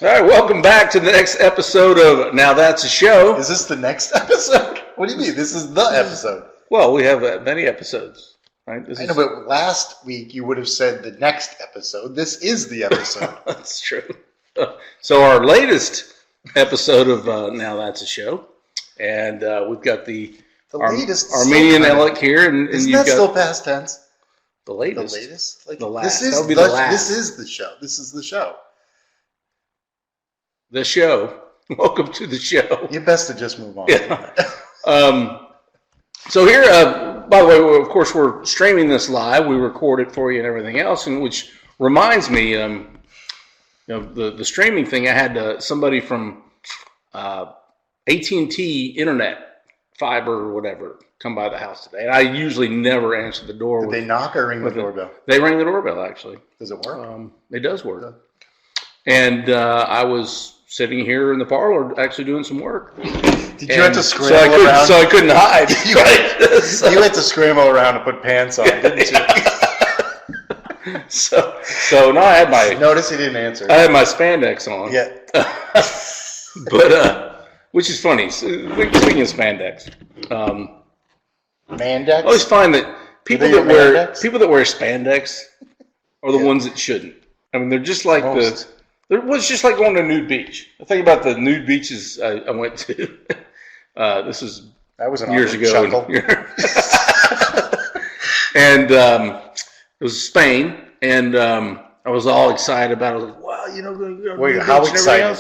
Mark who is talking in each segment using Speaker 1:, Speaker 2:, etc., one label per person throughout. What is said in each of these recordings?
Speaker 1: All right, welcome back to the next episode of Now That's a Show.
Speaker 2: Is this the next episode? What do you mean? This is the episode.
Speaker 1: Well, we have many episodes, right?
Speaker 2: I know, but last week you would have said the next episode. This is the episode.
Speaker 1: That's true. So our latest episode of Now That's a Show, and we've got the
Speaker 2: latest
Speaker 1: Armenian-Aleck here, and
Speaker 2: isn't
Speaker 1: you've
Speaker 2: that
Speaker 1: got
Speaker 2: still past tense?
Speaker 1: The latest.
Speaker 2: The latest? Like
Speaker 1: the last.
Speaker 2: This is
Speaker 1: the last.
Speaker 2: This is the show. This is the show.
Speaker 1: The show. Welcome to the show.
Speaker 2: You best to just move on.
Speaker 1: Yeah. So here, by the way, of course, we're streaming this live. We record it for you and everything else, and which reminds me, the streaming thing. I had somebody from AT&T Internet Fiber or whatever come by the house today, and I usually never answer the door.
Speaker 2: Did they knock or ring the doorbell?
Speaker 1: They rang the doorbell, actually.
Speaker 2: Does it work?
Speaker 1: It does work. And I was sitting here in the parlor actually doing some work.
Speaker 2: Did you have to scramble around?
Speaker 1: So I couldn't hide.
Speaker 2: You had to scramble around and put pants on, didn't you?
Speaker 1: So now I had my...
Speaker 2: Notice he didn't answer.
Speaker 1: I had my spandex on.
Speaker 2: Yeah.
Speaker 1: But, which is funny. Speaking of spandex.
Speaker 2: Mandex?
Speaker 1: I always find that people that wear spandex are the ones that shouldn't. I mean, they're just like it's just like going to a nude beach. I think about the nude beaches I went to. This was years ago. And it was Spain, and I was all excited about it. I was like, wow,
Speaker 2: Wait, how excited?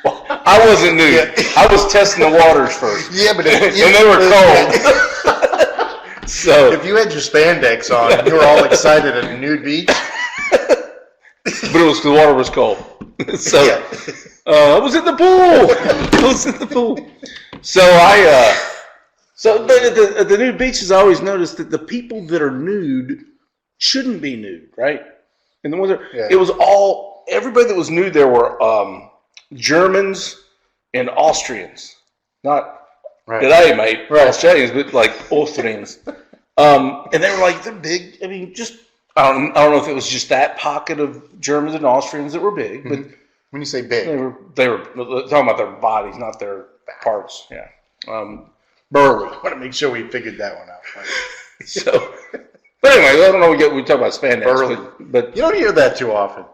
Speaker 1: Well, I wasn't nude. Yeah. I was testing the waters first.
Speaker 2: Yeah, but
Speaker 1: and they were cold. So
Speaker 2: if you had your spandex on and you were all excited at a nude beach.
Speaker 1: But the water was cold. So I was in the pool. So but at the nude beaches, I always noticed that the people that are nude shouldn't be nude, right? And the ones it was everybody that was nude there were Germans and Austrians, not today, mate, Australians, but like Austrians. And they were like, they're big. I mean, just. I don't know if it was just that pocket of Germans and Austrians that were big, but
Speaker 2: when you say big,
Speaker 1: they were talking about their bodies, not their parts. Yeah, burly.
Speaker 2: I want to make sure we figured that one out.
Speaker 1: So, but anyway, I don't know. We talk about spandex,
Speaker 2: burly,
Speaker 1: but
Speaker 2: you don't hear that too often.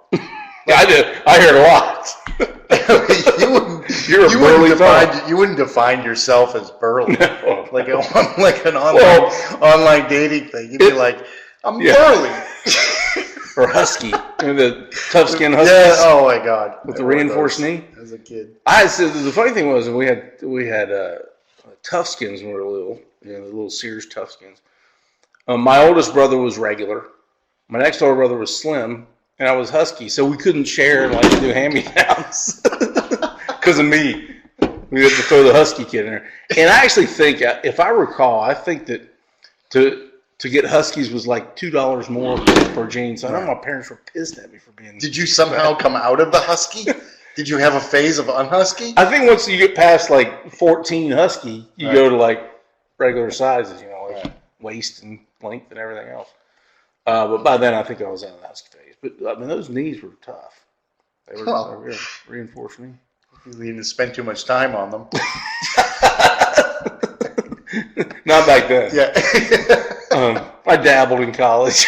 Speaker 1: Yeah, I do. I hear it a lot.
Speaker 2: You wouldn't define yourself as burly,
Speaker 1: no.
Speaker 2: like an online dating thing. You'd be like, I'm burly.
Speaker 1: Or husky. The tough skin huskies.
Speaker 2: Yeah, oh my God.
Speaker 1: With the reinforced knee.
Speaker 2: As a kid.
Speaker 1: The funny thing was we had tough skins when we were little. The little Sears tough skins. My oldest brother was regular. My next older brother was slim. And I was husky. So we couldn't share and do hand-me-downs. Because of me. We had to throw the husky kid in there. And I actually think, if I recall, I think that to get huskies was like $2 more per jean. So I know my parents were pissed at me for being.
Speaker 2: Did you somehow come out of the husky? Did you have a phase of unhusky?
Speaker 1: I think once you get past 14 husky, you go to regular sizes, waist and length and everything else. But by then I think I was out of the husky phase. But I mean, those knees were tough. They were reinforced knee.
Speaker 2: You didn't spend too much time on them.
Speaker 1: Not back then.
Speaker 2: Yeah.
Speaker 1: I dabbled in college.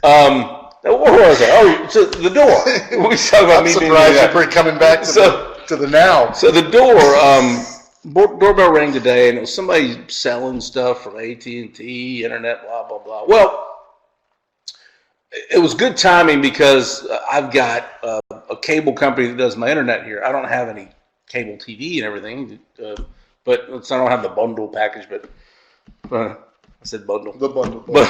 Speaker 1: Where was I? Oh, so the door. We talk about
Speaker 2: I'm surprised you're coming back to the now.
Speaker 1: So the doorbell rang today, and it was somebody selling stuff from AT&T, internet, blah, blah, blah. Well, it was good timing because I've got a cable company that does my internet here. I don't have any cable TV and everything, but I don't have the bundle package. But I said bundle.
Speaker 2: The bundle.
Speaker 1: But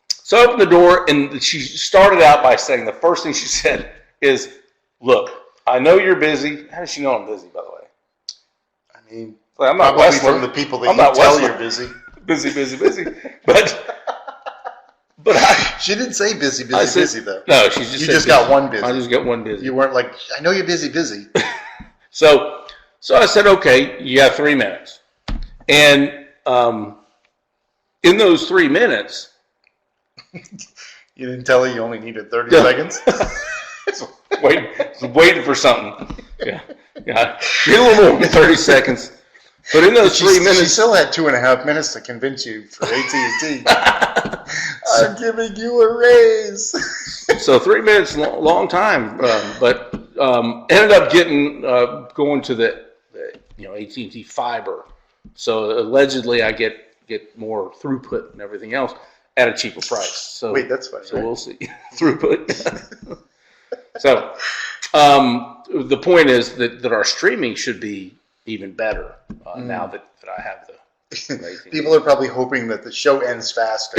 Speaker 1: so I opened the door, and she started out by saying, the first thing she said is, "Look, I know you're busy." How does she know I'm busy, by the way?
Speaker 2: I mean,
Speaker 1: I'm not
Speaker 2: probably from the people that you're busy.
Speaker 1: Busy. But
Speaker 2: she didn't say busy though.
Speaker 1: No, she just
Speaker 2: just got one busy.
Speaker 1: I just got one busy.
Speaker 2: You weren't like, I know you're busy.
Speaker 1: So I said, okay, you got 3 minutes. And in those 3 minutes,
Speaker 2: You didn't tell her you only needed 30 seconds?
Speaker 1: waiting for something. Yeah. Need a little more than 30 seconds. But in those 3 minutes...
Speaker 2: She still had 2.5 minutes to convince you for AT&T. I'm giving you a raise.
Speaker 1: So 3 minutes, long time. But ended up going to the AT&T fiber. So allegedly I get more throughput and everything else at a cheaper price. So
Speaker 2: wait, that's funny.
Speaker 1: So right? We'll see. Throughput. So the point is that our streaming should be even better now that I have the.
Speaker 2: People are probably hoping that the show ends faster.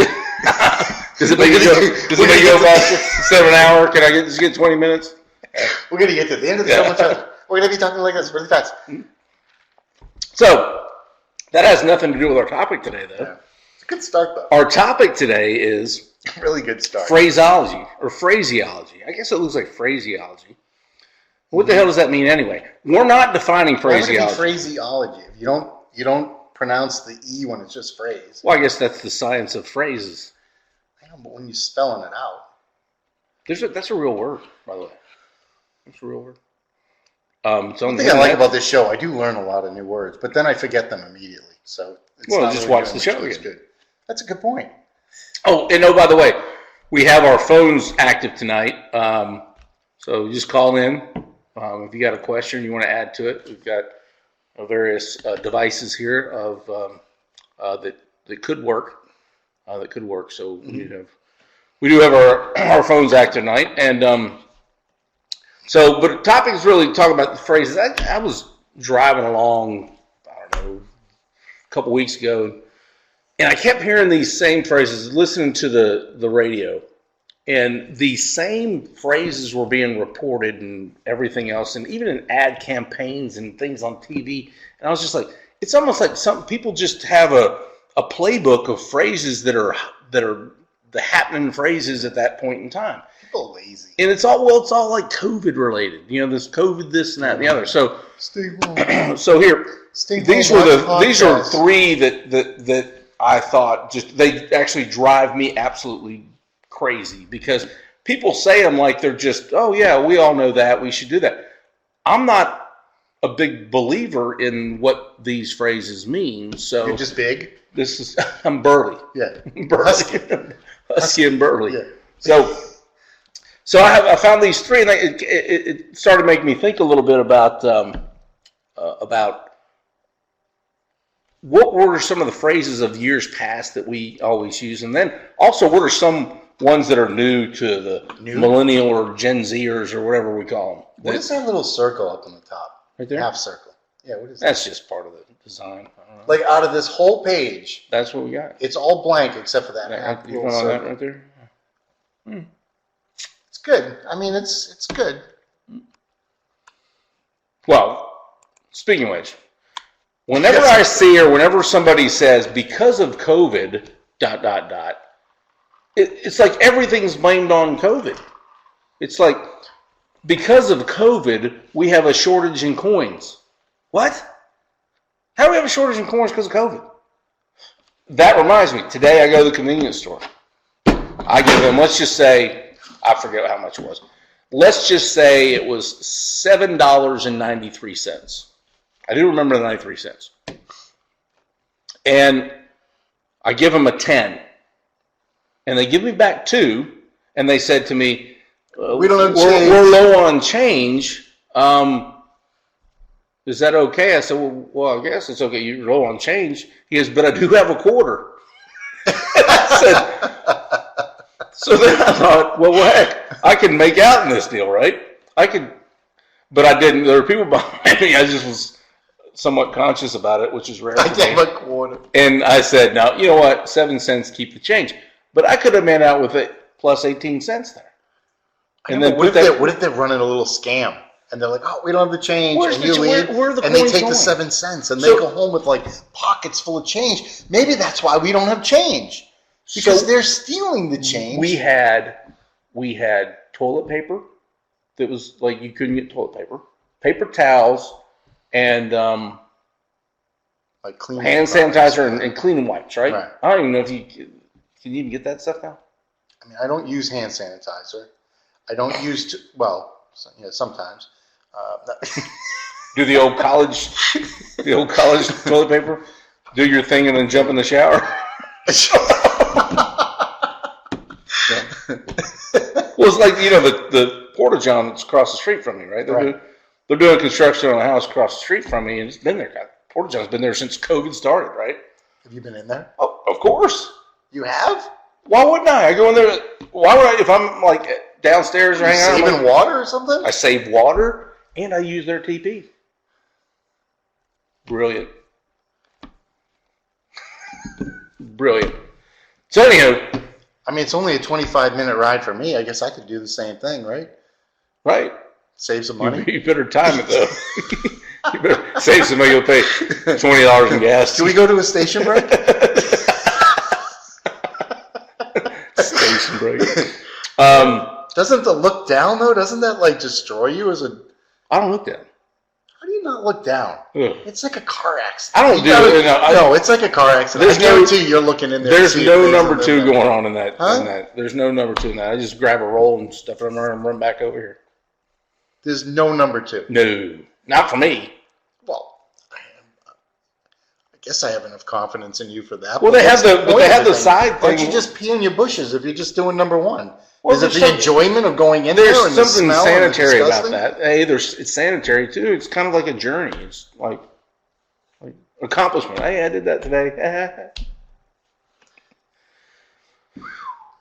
Speaker 1: Does it make it go faster? Instead of an hour, can I just get 20 minutes?
Speaker 2: We're going to get to the end of the show much faster. We're going to be talking like this really fast.
Speaker 1: So that has nothing to do with our topic today, though.
Speaker 2: Yeah. It's a good start, though.
Speaker 1: Our topic today is
Speaker 2: really good start.
Speaker 1: Phraseology or phraseology. I guess it looks like phraseology. What the hell does that mean anyway? We're not defining phraseology.
Speaker 2: Why would it be phraseology? If you don't pronounce the E when it's just phrase.
Speaker 1: Well, I guess that's the science of phrases.
Speaker 2: I know, but when you're spelling it out.
Speaker 1: That's a real word, by the way. That's a real word.
Speaker 2: One thing I like about this show, I do learn a lot of new words, but then I forget them immediately. So
Speaker 1: just watch the show again.
Speaker 2: Good. That's a good point.
Speaker 1: Oh, by the way, we have our phones active tonight. So you just call in. If you got a question you want to add to it, we've got various devices here that could work. So we do have our phones active tonight, and but the topic is really talking about the phrases. I was driving along, I don't know, a couple weeks ago, and I kept hearing these same phrases, listening to the radio. And the same phrases were being reported and everything else, and even in ad campaigns and things on TV. And I was just like, it's almost like some people just have a playbook of phrases that are the happening phrases at that point in time.
Speaker 2: People are lazy.
Speaker 1: And it's all like COVID related. This COVID, this and that and the other. So
Speaker 2: stay home.
Speaker 1: So here, these are three that I thought they actually drive me absolutely crazy, because people say them like they're just, oh yeah, we all know that, we should do that. I'm not a big believer in what these phrases mean. So
Speaker 2: you're just big?
Speaker 1: I'm burly.
Speaker 2: Yeah.
Speaker 1: Burly. Husky and burly.
Speaker 2: Yeah.
Speaker 1: So I found these three, and it started making me think a little bit about what were some of the phrases of years past that we always use, and then also what are some ones that are new to the millennial or Gen Zers or whatever we call them.
Speaker 2: What is that little circle up on the top?
Speaker 1: Right there?
Speaker 2: Half circle. Yeah, what is that?
Speaker 1: That's just part of the design. I don't know.
Speaker 2: Like out of this whole page,
Speaker 1: that's what we got.
Speaker 2: It's all blank except for that half
Speaker 1: you
Speaker 2: little circle.
Speaker 1: That right there?
Speaker 2: It's good. I mean, it's good.
Speaker 1: Well, speaking of which, whenever I see or whenever somebody says, because of COVID, ... It's like everything's blamed on COVID. It's like, because of COVID, we have a shortage in coins. What? How do we have a shortage in coins because of COVID? That reminds me, today I go to the convenience store. I give them, let's just say, I forget how much it was. Let's just say it was $7.93. I do remember the 93 cents. And I give them a 10. And they give me back 2, and they said to me,
Speaker 2: we don't have change.
Speaker 1: We're low on change. Is that okay? I said, well, I guess it's okay. You're low on change. He goes, but I do have a quarter. I said, so then I thought, well, heck, I can make out in this deal, right? I could, but I didn't. There were people behind me. I just was somewhat conscious about it, which is rare.
Speaker 2: I gave a quarter.
Speaker 1: And I said, now, you know what? 7 cents, keep the change. But I could have made out with it plus 18 cents there.
Speaker 2: And then what if they're running a little scam and they're like, oh, we don't have the change, and you leave, and they take the 7 cents, and they go home with like pockets full of change. Maybe that's why we don't have change, because they're stealing the change.
Speaker 1: We had toilet paper that was like, you couldn't get toilet paper, paper towels, and
Speaker 2: like clean
Speaker 1: hand sanitizer and cleaning wipes, right?
Speaker 2: Right.
Speaker 1: I don't even know if you can you even get that stuff now?
Speaker 2: I mean, I don't use hand sanitizer. I don't use, sometimes.
Speaker 1: Do the old college toilet paper? Do your thing and then jump in the shower? Yeah. Well, it's like, the Porta-John that's across the street from me, right? They're doing construction on a house across the street from me, and it's been there. Porta-John's been there since COVID started, right?
Speaker 2: Have you been in there?
Speaker 1: Oh, of course.
Speaker 2: You have?
Speaker 1: Why wouldn't I? I go in there. Why would I? If I'm like downstairs or hanging out,
Speaker 2: saving water or something?
Speaker 1: I save water and I use their TP. Brilliant. Brilliant. So anyhow,
Speaker 2: I mean, it's only a 25-minute ride for me. I guess I could do the same thing, right?
Speaker 1: Right.
Speaker 2: Save some money.
Speaker 1: You better time it though. You better save some money. You'll pay $20 in gas.
Speaker 2: Can we go to a station break?
Speaker 1: Station break.
Speaker 2: Doesn't the look down though? Doesn't that like destroy you as a?
Speaker 1: I don't look down.
Speaker 2: How do you not look down?
Speaker 1: Ugh.
Speaker 2: It's like a car accident.
Speaker 1: I don't do it.
Speaker 2: No, it's like a car accident. I guarantee you're looking in there.
Speaker 1: There's no number two going on in that. Huh? There's no number two in that. I just grab a roll and stuff it in there and run back over here.
Speaker 2: There's no number two.
Speaker 1: No, not for me.
Speaker 2: Well, I guess I have enough confidence in you for that.
Speaker 1: Well, they have the side thing.
Speaker 2: Why don't you just pee in your bushes if you're just doing number one? Well, is it the enjoyment of going in there? There's
Speaker 1: something sanitary about that. Hey, it's sanitary too. It's kind of like a journey. It's like accomplishment. Hey, I did that today.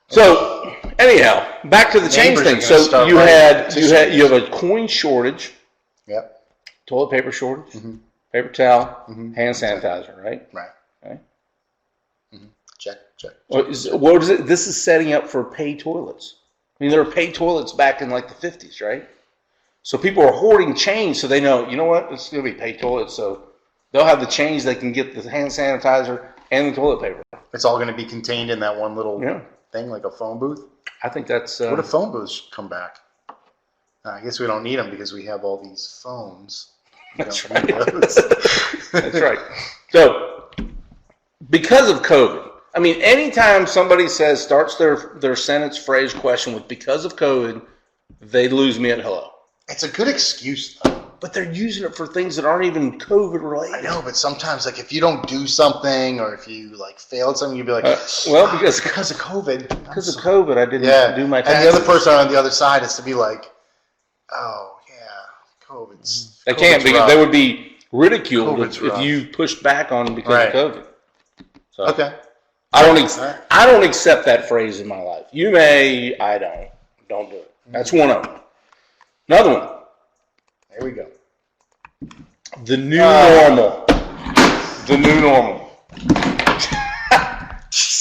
Speaker 1: So anyhow, back to the change thing. So you have a coin shortage.
Speaker 2: Yep.
Speaker 1: Toilet paper shortage. Mm-hmm. Paper towel. Mm-hmm. Hand sanitizer. Right.
Speaker 2: Right. Okay. Mm-hmm. Check.
Speaker 1: What is it? This is setting up for pay toilets. I mean, there were pay toilets back in like the 50s, right? So people are hoarding change, so they know, you know what? It's going to be pay toilets, so they'll have the change. They can get the hand sanitizer and the toilet paper.
Speaker 2: It's all going to be contained in that one little thing, like a phone booth.
Speaker 1: I think that's.
Speaker 2: What if phone booths should come back? I guess we don't need them because we have all these phones.
Speaker 1: That's right. That's right. So, because of COVID. I mean, anytime somebody starts their sentence, phrase, question with "because of COVID," they lose me at hello.
Speaker 2: It's a good excuse, though.
Speaker 1: But they're using it for things that aren't even COVID related.
Speaker 2: I know, but sometimes, like, if you don't do something or if you like failed something, you'd be like,
Speaker 1: because
Speaker 2: of COVID.
Speaker 1: Because of COVID, I didn't do my taxes.
Speaker 2: And the other person on the other side is to be like, oh yeah, COVID's.
Speaker 1: They can't because they would be ridiculed if you pushed back on them because of COVID. So.
Speaker 2: Okay.
Speaker 1: I don't accept that phrase in my life. You may, I don't. Don't do it. That's one of them. Another one.
Speaker 2: There we go.
Speaker 1: The new normal. The new normal.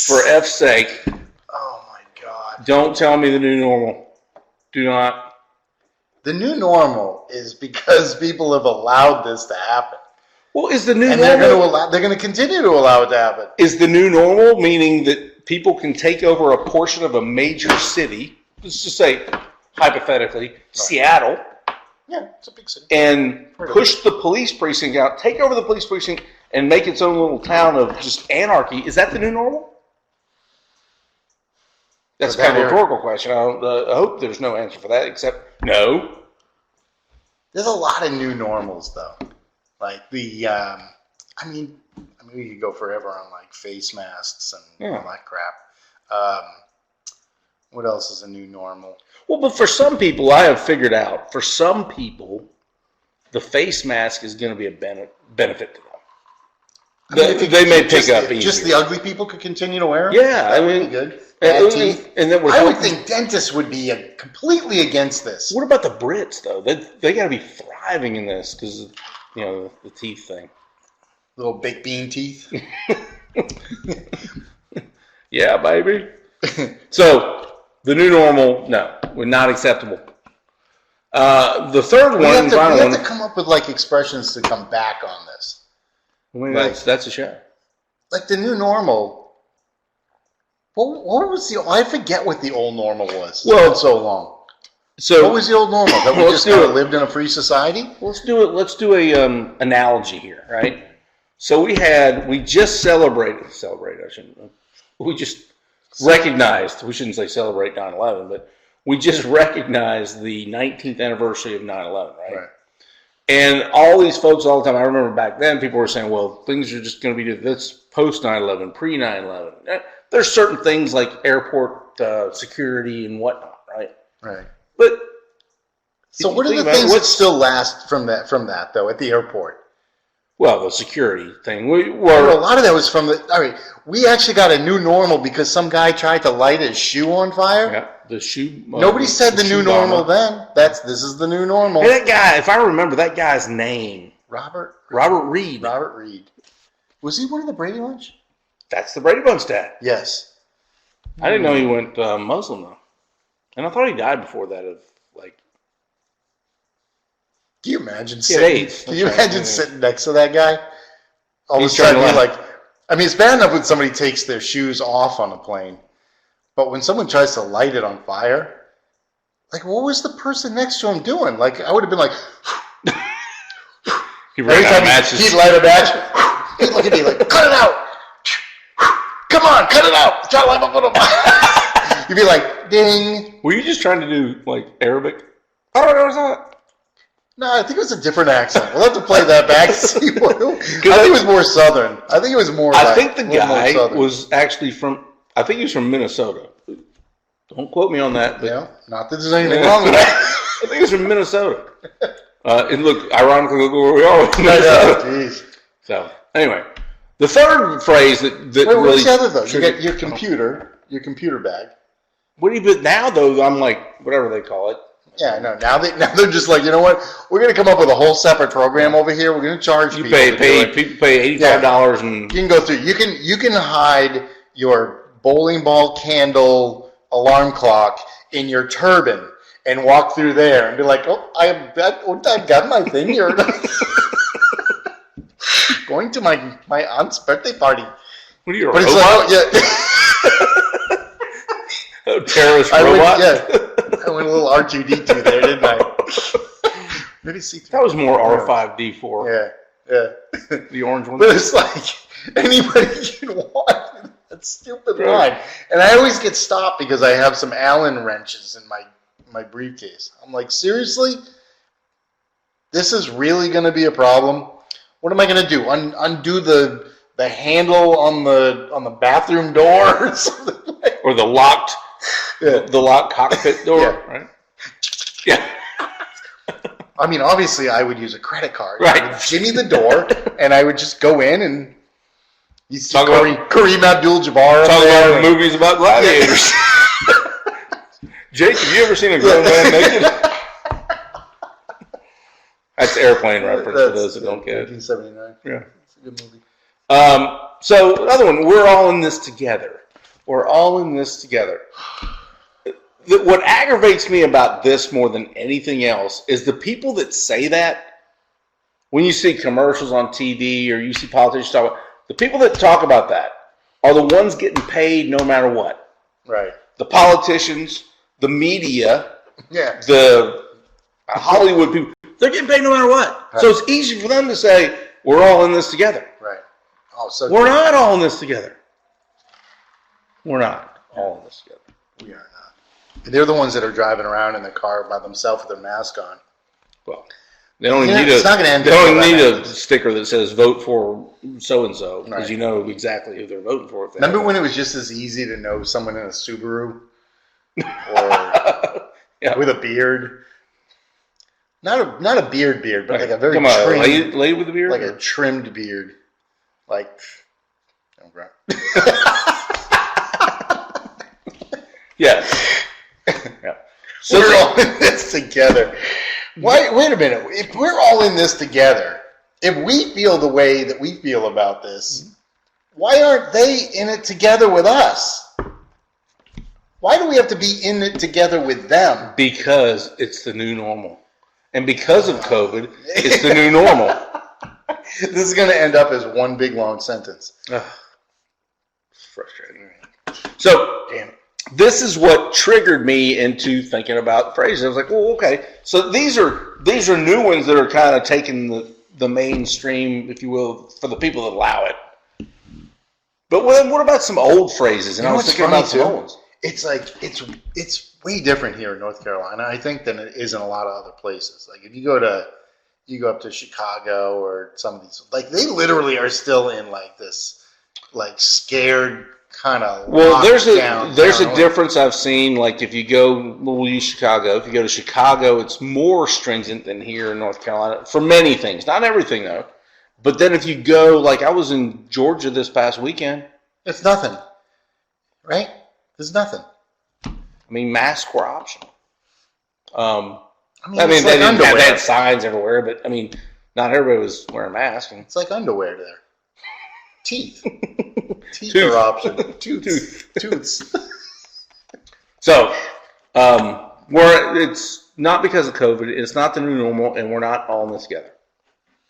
Speaker 1: For F's sake.
Speaker 2: Oh my God.
Speaker 1: Don't tell me the new normal. Do not.
Speaker 2: The new normal is because people have allowed this to happen.
Speaker 1: Well, is the new normal...
Speaker 2: They're going to continue to allow it to happen.
Speaker 1: Is the new normal meaning that people can take over a portion of a major city, let's just say, hypothetically, Seattle...
Speaker 2: Yeah, it's a big city.
Speaker 1: And push the police precinct out, take over the police precinct, and make its own little town of just anarchy. Is that the new normal? That's kind of a rhetorical question. I hope there's no answer for that, except no.
Speaker 2: There's a lot of new normals, though. Like I mean, we could go forever on like face masks and all that crap. What else is a new normal?
Speaker 1: Well, but for some people, I have figured out, for some people, the face mask is going to be a benefit to them. They may pick up easier.
Speaker 2: Just the ugly people could continue to wear them?
Speaker 1: Yeah,
Speaker 2: that would be good.
Speaker 1: And then
Speaker 2: I would think dentists would be completely against this.
Speaker 1: What about the Brits, though? They got to be thriving in this because of, the teeth thing.
Speaker 2: Little baked bean teeth?
Speaker 1: Yeah, baby. So... The new normal, no, we're not acceptable. The third one,
Speaker 2: we have to come up with like expressions to come back on this.
Speaker 1: I mean, that's a show.
Speaker 2: Like the new normal. What was I forget what the old normal was. Well, so long. So what was the old normal? That we just kind of lived in a free society?
Speaker 1: Let's do it. Let's do a analogy here, right? So we just celebrated. I shouldn't. We just recognized, we shouldn't say celebrate 9/11, but we just recognized the 19th anniversary of 9/11, right? And all these folks all the time, I remember back then, people were saying, well, things are just going to be this post 9/11, pre 9/11. There's certain things like airport security and whatnot, right?
Speaker 2: Right.
Speaker 1: But
Speaker 2: so what are the things that still last from that though at the airport?
Speaker 1: Well, the security thing.
Speaker 2: Well, a lot of that was from we actually got a new normal because some guy tried to light his shoe on fire.
Speaker 1: Yeah, the shoe.
Speaker 2: Nobody said the new normal then. This is the new normal.
Speaker 1: Hey, that guy, if I remember that guy's name.
Speaker 2: Robert
Speaker 1: Reed.
Speaker 2: Robert Reed. Was he one of the Brady Bunch?
Speaker 1: That's the Brady Bunch dad.
Speaker 2: Yes.
Speaker 1: I didn't know he went Muslim though. And I thought he died before that of like.
Speaker 2: Can you imagine sitting next to that guy? All of a sudden, it's bad enough when somebody takes their shoes off on a plane, but when someone tries to light it on fire, like, what was the person next to him doing? Like, I would have been like,
Speaker 1: he ran out of matches.
Speaker 2: He'd light a match. He'd look at me like, cut it out. Come on, cut it out. Try to light up on a fire. You'd be like, ding.
Speaker 1: Were you just trying to do like Arabic? I don't know what's that.
Speaker 2: No, I think it was a different accent. We'll have to play that back. I think it was more southern. I think it was more.
Speaker 1: I think the guy was actually from. I think he was from Minnesota. Don't quote me on that. But
Speaker 2: yeah, not that there's anything wrong with that.
Speaker 1: I think he was from Minnesota. And look, ironically, look where we are with Minnesota.
Speaker 2: Jeez.
Speaker 1: So anyway, the third phrase that
Speaker 2: Wait,
Speaker 1: really.
Speaker 2: What's the other though? You got your computer bag.
Speaker 1: What do you? But now though, I'm like whatever they call it.
Speaker 2: Yeah, no. Now they're just like, you know what? We're going to come up with a whole separate program over here. We're going to charge people.
Speaker 1: People pay $85 and
Speaker 2: you can go through. You can hide your bowling ball candle alarm clock in your turban and walk through there and be like, oh, I got my thing here. Going to my aunt's birthday party.
Speaker 1: What are you, a robot? A terrorist robot?
Speaker 2: I went a little R2D2 there, didn't I?
Speaker 1: That was more R5D4.
Speaker 2: Yeah.
Speaker 1: The orange one.
Speaker 2: But it's like, anybody can walk through that stupid line. And I always get stopped because I have some Allen wrenches in my briefcase. I'm like, seriously? This is really going to be a problem? What am I going to do? Undo the handle on the bathroom door or something?
Speaker 1: Or the locked cockpit door, right? Yeah.
Speaker 2: I mean, obviously, I would use a credit card.
Speaker 1: Right.
Speaker 2: I would jimmy the door, and I would just go in and you see Kareem Abdul-Jabbar.
Speaker 1: Talk about movies about gladiators. Jake, have you ever seen a grown man naked? That's Airplane reference for those that don't get it.
Speaker 2: 1979.
Speaker 1: Yeah.
Speaker 2: It's a good movie.
Speaker 1: So, another one, we're all in this together. We're all in this together. What aggravates me about this more than anything else is the people that say that. When you see commercials on TV or you see politicians talk about, the people that talk about that are the ones getting paid no matter what.
Speaker 2: Right.
Speaker 1: The politicians, the media,
Speaker 2: yeah,
Speaker 1: the Hollywood people, they're getting paid no matter what. Right. So it's easy for them to say, we're all in this together.
Speaker 2: Right. Oh, so
Speaker 1: we're not all in this together. We're not all in this together.
Speaker 2: We are not. They're the ones that are driving around in the car by themselves with their mask on.
Speaker 1: Well, they don't need a sticker that says vote for so-and-so because you know exactly who they're voting for.
Speaker 2: Remember when it was just as easy to know someone in a Subaru or with a beard? Not a beard, but like a very trimmed,
Speaker 1: lady with a beard?
Speaker 2: Like a trimmed beard. Like, oh, right.
Speaker 1: Yes. Yeah.
Speaker 2: So we're all in this together. Wait a minute. If we're all in this together, if we feel the way that we feel about this, why aren't they in it together with us? Why do we have to be in it together with them?
Speaker 1: Because it's the new normal. And because of COVID, it's the new normal.
Speaker 2: This is going to end up as one big long sentence.
Speaker 1: It's frustrating. So, damn it. This is what triggered me into thinking about phrases. I was like, well, okay. So these are new ones that are kind of taking the mainstream, if you will, for the people that allow it. But what about some old phrases? And I was thinking about some old ones.
Speaker 2: It's like it's way different here in North Carolina, I think, than it is in a lot of other places. Like if you go up to Chicago or some of these, like they literally are still in like this, like scared kind of.
Speaker 1: Well, there's a difference I've seen. Like if you go, we'll use Chicago. If you go to Chicago, it's more stringent than here in North Carolina for many things. Not everything though. But then if you go, like I was in Georgia this past weekend.
Speaker 2: It's nothing, right? There's nothing.
Speaker 1: I mean, masks were optional.
Speaker 2: I mean
Speaker 1: they didn't have that signs everywhere, but I mean, not everybody was wearing masks.
Speaker 2: It's like underwear there. Teeth. Teeth are optional. Tooths.
Speaker 1: So, it's not because of COVID. It's not the new normal, and we're not all in this together.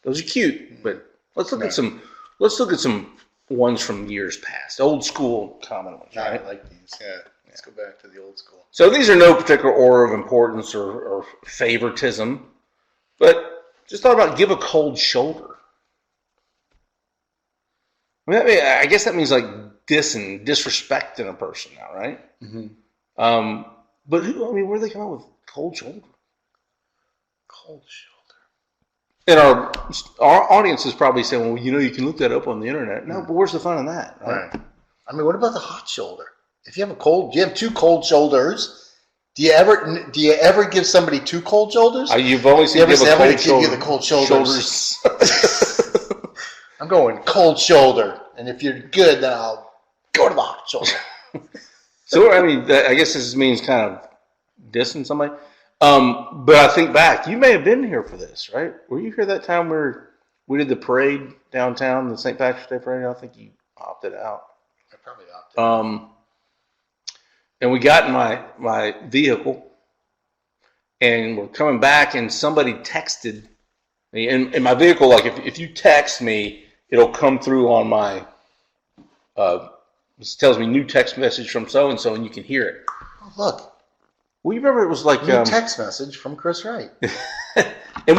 Speaker 1: Those are cute, but let's look at some. Let's look at some ones from years past, old school common ones. Right?
Speaker 2: I like these. Yeah, let's go back to the old school.
Speaker 1: So these are no particular order of importance or favoritism, but just thought about give a cold shoulder. I guess that means like disrespecting a person now, right? Mm-hmm. But where do they come up with cold shoulder?
Speaker 2: Cold shoulder.
Speaker 1: And our audience is probably saying, well, you can look that up on the internet. No, but where's the fun in that? Right?
Speaker 2: I mean, what about the hot shoulder? If you have two cold shoulders, do you ever give somebody two cold shoulders?
Speaker 1: You've only seen
Speaker 2: give you the cold shoulders. I'm going cold shoulder, and if you're good, then I'll go to the hot shoulder.
Speaker 1: So I guess this means kind of dissing somebody. But I think back, you may have been here for this, right? Were you here that time where we did the parade downtown, the St. Patrick's Day parade? I think you opted out.
Speaker 2: I probably opted out.
Speaker 1: And we got in my vehicle, and we're coming back, and somebody texted me. In my vehicle, like if you text me, it'll come through on my, this tells me new text message from so-and-so, and you can hear it.
Speaker 2: Oh, look.
Speaker 1: Well, you remember it was like
Speaker 2: new text message from Chris Wright.
Speaker 1: And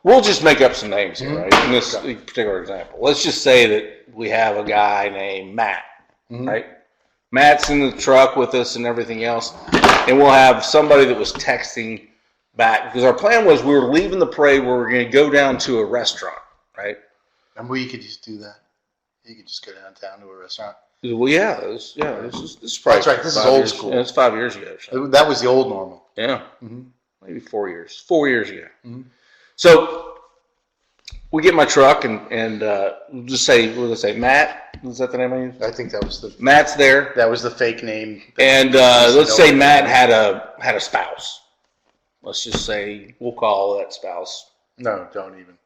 Speaker 1: we'll just make up some names here, right? In this particular example, let's just say that we have a guy named Matt, right? Matt's in the truck with us and everything else, and we'll have somebody that was texting back because our plan was we were leaving the parade where we're going to go down to a restaurant, right?
Speaker 2: Remember, you could just do that. You could just go downtown to a restaurant.
Speaker 1: Well, yeah, this is probably.
Speaker 2: That's right. This is old school.
Speaker 1: Yeah, it's 5 years ago. So.
Speaker 2: That was the old normal.
Speaker 1: Yeah, maybe 4 years. 4 years ago. So we get my truck and we'll just say Matt. Is that the name I used?
Speaker 2: I think that was the
Speaker 1: Matt's there.
Speaker 2: That was the fake name.
Speaker 1: And let's say Matt had a spouse. Let's just say we'll call that spouse.
Speaker 2: No, don't even.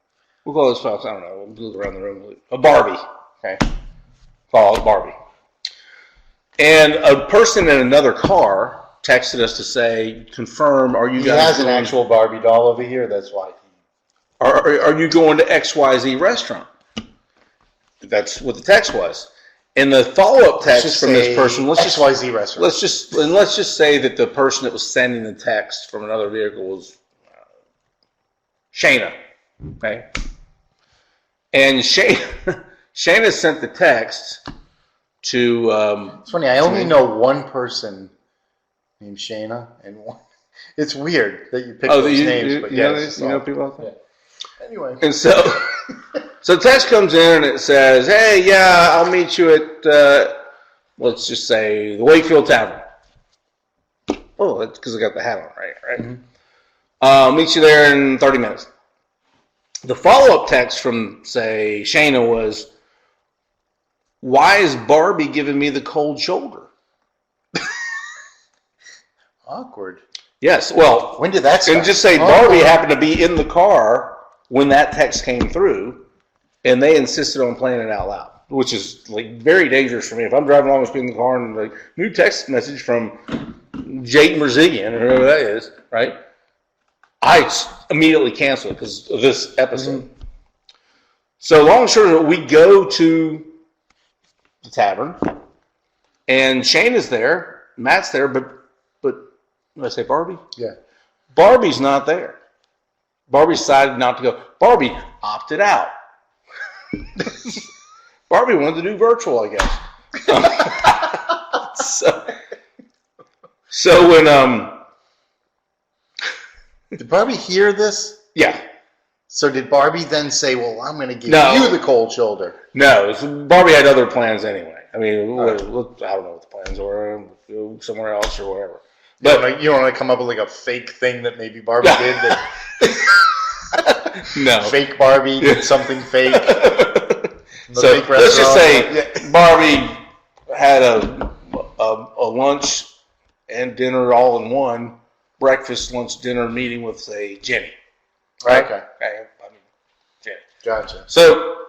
Speaker 1: We'll call the spouse. I don't know. We'll look around the room. A Barbie. Okay. Call it Barbie. And a person in another car texted us to say, confirm, are you guys... He
Speaker 2: has an actual Barbie doll over here, that's why.
Speaker 1: Are you going to XYZ restaurant? That's what the text was. And the follow-up text from this person...
Speaker 2: XYZ restaurant.
Speaker 1: Let's just say that the person that was sending the text from another vehicle was Shayna. Okay? And Shayna sent the text to...
Speaker 2: it's funny, I only know one person named Shayna, and one... It's weird that you pick those names, but yes.
Speaker 1: You know people out there?
Speaker 2: Yeah. Anyway.
Speaker 1: And so the text comes in and it says, hey, yeah, I'll meet you at, let's just say, the Wakefield Tavern. Oh, that's because I got the hat on, right? I'll meet you there in 30 minutes. The follow-up text from, say, Shayna was, why is Barbie giving me the cold shoulder?
Speaker 2: Awkward.
Speaker 1: Yes, well...
Speaker 2: When did that start?
Speaker 1: And just say Barbie happened to be in the car when that text came through, and they insisted on playing it out loud, which is like very dangerous for me. If I'm driving along in the car and like new text message from Jake Merzigian, or whoever that is, right? I immediately cancel it because of this episode. So long and short, we go to the tavern, and Shane is there, Matt's there, but did I say Barbie?
Speaker 2: Yeah.
Speaker 1: Barbie's not there. Barbie decided not to go. Barbie opted out. Barbie wanted to do virtual, I guess. So when
Speaker 2: did Barbie hear this?
Speaker 1: Yeah.
Speaker 2: So did Barbie then say, "Well, I'm going to give you the cold shoulder"?
Speaker 1: No, Barbie had other plans anyway. I mean, I don't know what the plans were. Go somewhere else or whatever.
Speaker 2: But you don't want to come up with like a fake thing that maybe Barbie did. That
Speaker 1: no,
Speaker 2: fake Barbie did something fake.
Speaker 1: So let's just say Barbie had a lunch and dinner all in one, breakfast, lunch, dinner meeting with, say, Jenny. Right?
Speaker 2: Okay.
Speaker 1: I mean, Jenny.
Speaker 2: Gotcha.
Speaker 1: So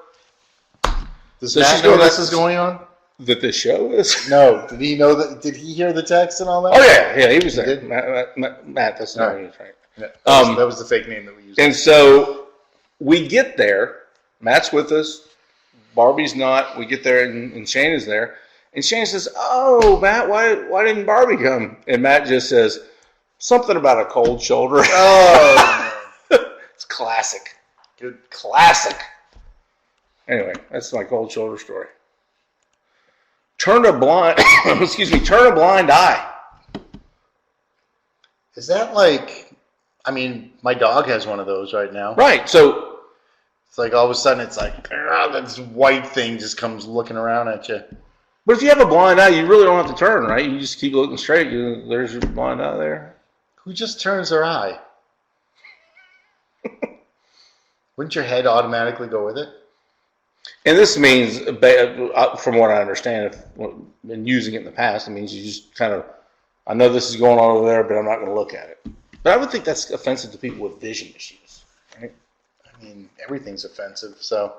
Speaker 2: does Matt know this is going on?
Speaker 1: That the show is?
Speaker 2: No. Did he know that? Did he hear the text and all that?
Speaker 1: Oh, yeah, he was there. Matt, that's not me, right?
Speaker 2: Yeah, that was the fake name that we used.
Speaker 1: And so we get there. Matt's with us. Barbie's not. We get there, and Shane is there. And Shane says, "Oh, Matt, why didn't Barbie come?" And Matt just says, "Something about a cold shoulder."
Speaker 2: Oh,
Speaker 1: it's classic. Good classic. Anyway, that's my cold shoulder story. Turn a blind eye.
Speaker 2: Is that like? I mean, my dog has one of those right now.
Speaker 1: Right. So
Speaker 2: it's like all of a sudden it's like this white thing just comes looking around at you.
Speaker 1: But if you have a blind eye, you really don't have to turn, right? You just keep looking straight. There's your blind eye there.
Speaker 2: Who just turns their eye? Wouldn't your head automatically go with it?
Speaker 1: And this means, from what I understand, and using it in the past, it means you just kind of, I know this is going on over there, but I'm not going to look at it. But I would think that's offensive to people with vision issues, right?
Speaker 2: I mean, everything's offensive, so.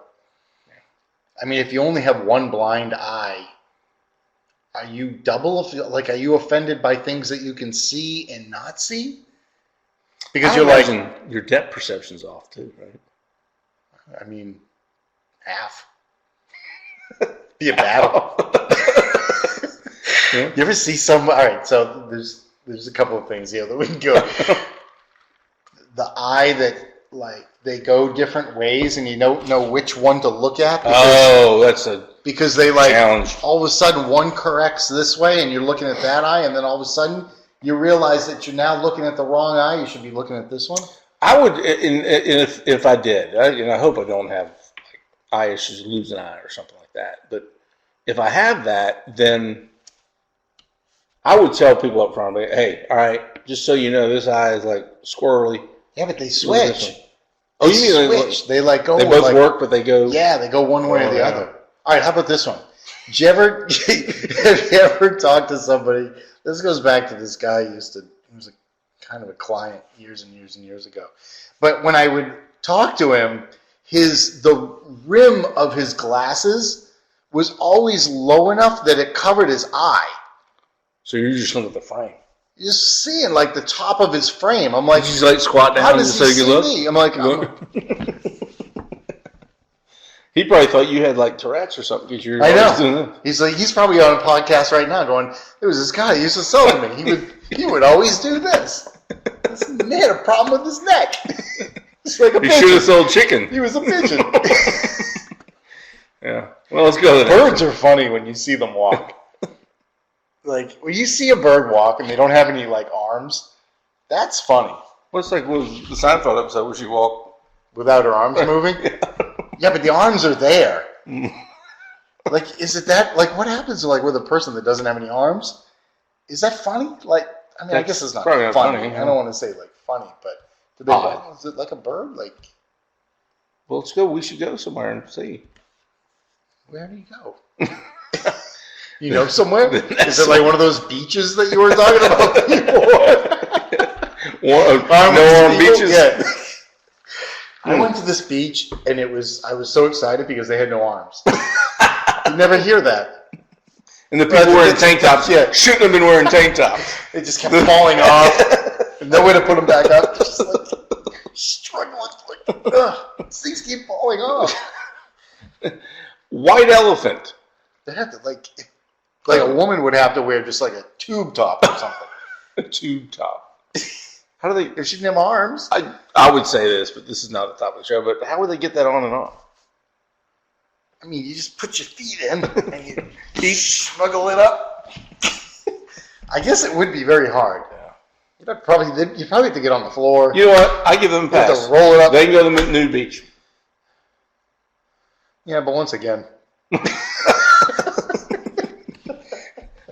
Speaker 2: I mean, if you only have one blind eye, are you are you offended by things that you can see and not see? Because you're like,
Speaker 1: your depth perception's off too, right?
Speaker 2: I mean, half. Be a battle.
Speaker 1: Yeah.
Speaker 2: You ever see all right, so there's a couple of things here that we can go. The eye that, like, they go different ways and you don't know which one to look at. Because they, like,
Speaker 1: challenge.
Speaker 2: All of a sudden one corrects this way and you're looking at that eye, and then all of a sudden you realize that you're now looking at the wrong eye. You should be looking at this one.
Speaker 1: I would, if I did, I hope I don't have like eye issues, lose an eye or something like that. But if I have that, then I would tell people up front, hey, all right, just so you know, this eye is like squirrely.
Speaker 2: Yeah, but they switch.
Speaker 1: Oh, you mean
Speaker 2: switch? They like go.
Speaker 1: They both work, but they go.
Speaker 2: Yeah, they go one way or the other. All right, how about this one? Have you ever talked to somebody? This goes back to this guy he was kind of a client years and years and years ago. But when I would talk to him, the rim of his glasses was always low enough that it covered his eye.
Speaker 1: So you're just looking at the frame.
Speaker 2: You're seeing like the top of his frame. I'm like,
Speaker 1: he's like squat down
Speaker 2: how does he see me? I'm like,
Speaker 1: he probably thought you had like Tourette's or something because you're.
Speaker 2: I know. He's probably on a podcast right now going, there was this guy who used to sell to me. He would always do this. He had a problem with his neck. It's like a pigeon.
Speaker 1: He should have sold chicken.
Speaker 2: He was a pigeon.
Speaker 1: Yeah. Well, let's go.
Speaker 2: Birds are funny when you see them walk. Like, when you see a bird walk and they don't have any, like, arms, that's funny.
Speaker 1: Well, it's like the Seinfeld episode where she walked
Speaker 2: without her arms moving? Yeah, but the arms are there. Like, is it that, like, what happens, like, with a person that doesn't have any arms? Is that funny? Like, I mean, I guess it's not funny. I don't want to say, like, funny, but is it like a bird? Like,
Speaker 1: well, let's go. We should go somewhere and see.
Speaker 2: Where do you go? You know somewhere? Is it like one of those beaches that you were talking about before?
Speaker 1: No arm beaches?
Speaker 2: Yeah. I went to this beach and I was so excited because they had no arms. You never hear that.
Speaker 1: And the people wearing tank tops shouldn't have been wearing tank tops.
Speaker 2: They just kept falling off. No way to put them back up. Just like struggling. Like, these things keep falling off.
Speaker 1: White elephant.
Speaker 2: They have to like a woman would have to wear just like a tube top or something.
Speaker 1: A tube top.
Speaker 2: How do they? If she didn't have arms,
Speaker 1: I would say this, but this is not the top of the show. But how would they get that on and off?
Speaker 2: I mean, you just put your feet in and you keep snuggle it up. I guess it would be very hard. Yeah. You'd probably have to get on the floor.
Speaker 1: You know what? I give them a pass.
Speaker 2: You have to roll it up.
Speaker 1: They can go to the nude beach.
Speaker 2: Yeah, but once again.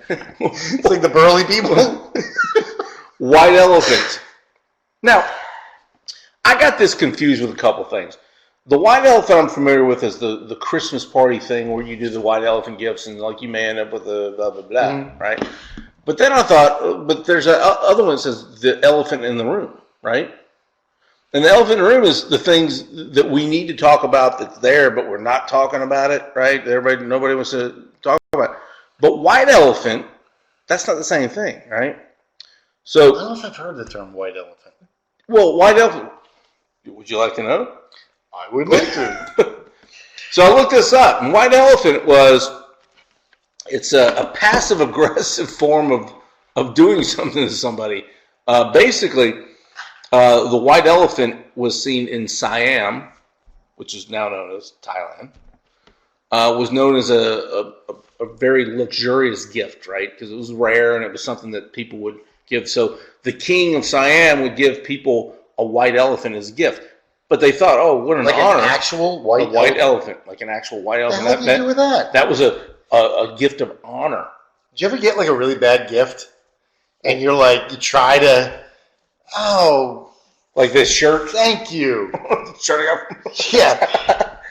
Speaker 2: It's like the burly people.
Speaker 1: White elephant. Now, I got this confused with a couple things. The white elephant I'm familiar with is the Christmas party thing where you do the white elephant gifts and like you may end up with a blah, blah, blah, right? But then I thought, but there's other one that says the elephant in the room, right? And the elephant in the room is the things that we need to talk about that's there, but we're not talking about it, right? Nobody wants to talk about it. But white elephant, that's not the same thing, right? So
Speaker 2: I don't know if I've heard the term white elephant.
Speaker 1: Well, white elephant, would you like to know?
Speaker 2: I would like to.
Speaker 1: So I looked this up, and white elephant it's a passive-aggressive form of doing something to somebody. Basically, the white elephant was seen in Siam, which is now known as Thailand, was known as a very luxurious gift, right? Because it was rare and it was something that people would give. So the king of Siam would give people a white elephant as a gift. But they thought, oh, what an honor.
Speaker 2: Like an actual white
Speaker 1: elephant. Like an actual white elephant.
Speaker 2: What the hell do you do with that?
Speaker 1: That was a gift of honor.
Speaker 2: Did you ever get like a really bad gift? And you're like, you try to,
Speaker 1: like this shirt?
Speaker 2: Thank you.
Speaker 1: Yeah.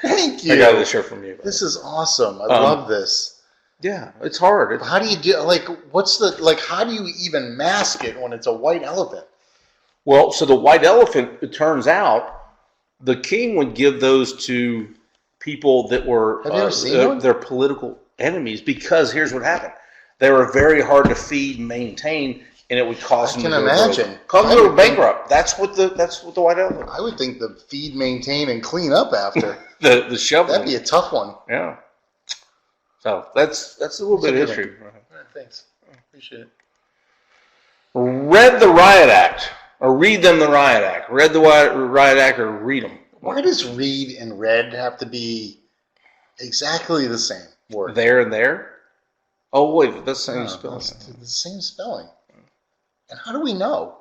Speaker 2: Thank you.
Speaker 1: I got this shirt from you.
Speaker 2: This is awesome. I love this.
Speaker 1: Yeah, it's hard.
Speaker 2: How do you do, how do you even mask it when it's a white elephant?
Speaker 1: Well, so the white elephant, it turns out, the king would give those to people that were their political enemies because here's what happened. They were very hard to feed and maintain, and it would cause them to go bankrupt. That's what the white elephant.
Speaker 2: I would think the feed, maintain, and clean up after.
Speaker 1: the shoveling.
Speaker 2: That'd be a tough one.
Speaker 1: Yeah. So that's a little bit of history.
Speaker 2: Thanks. I appreciate it.
Speaker 1: Read the Riot Act. Or read them the Riot Act. Read the Riot Act or read them.
Speaker 2: Why does read and read have to be exactly the same word?
Speaker 1: There and there? Oh, wait, that's the same spelling.
Speaker 2: It's the same spelling. And how do we know?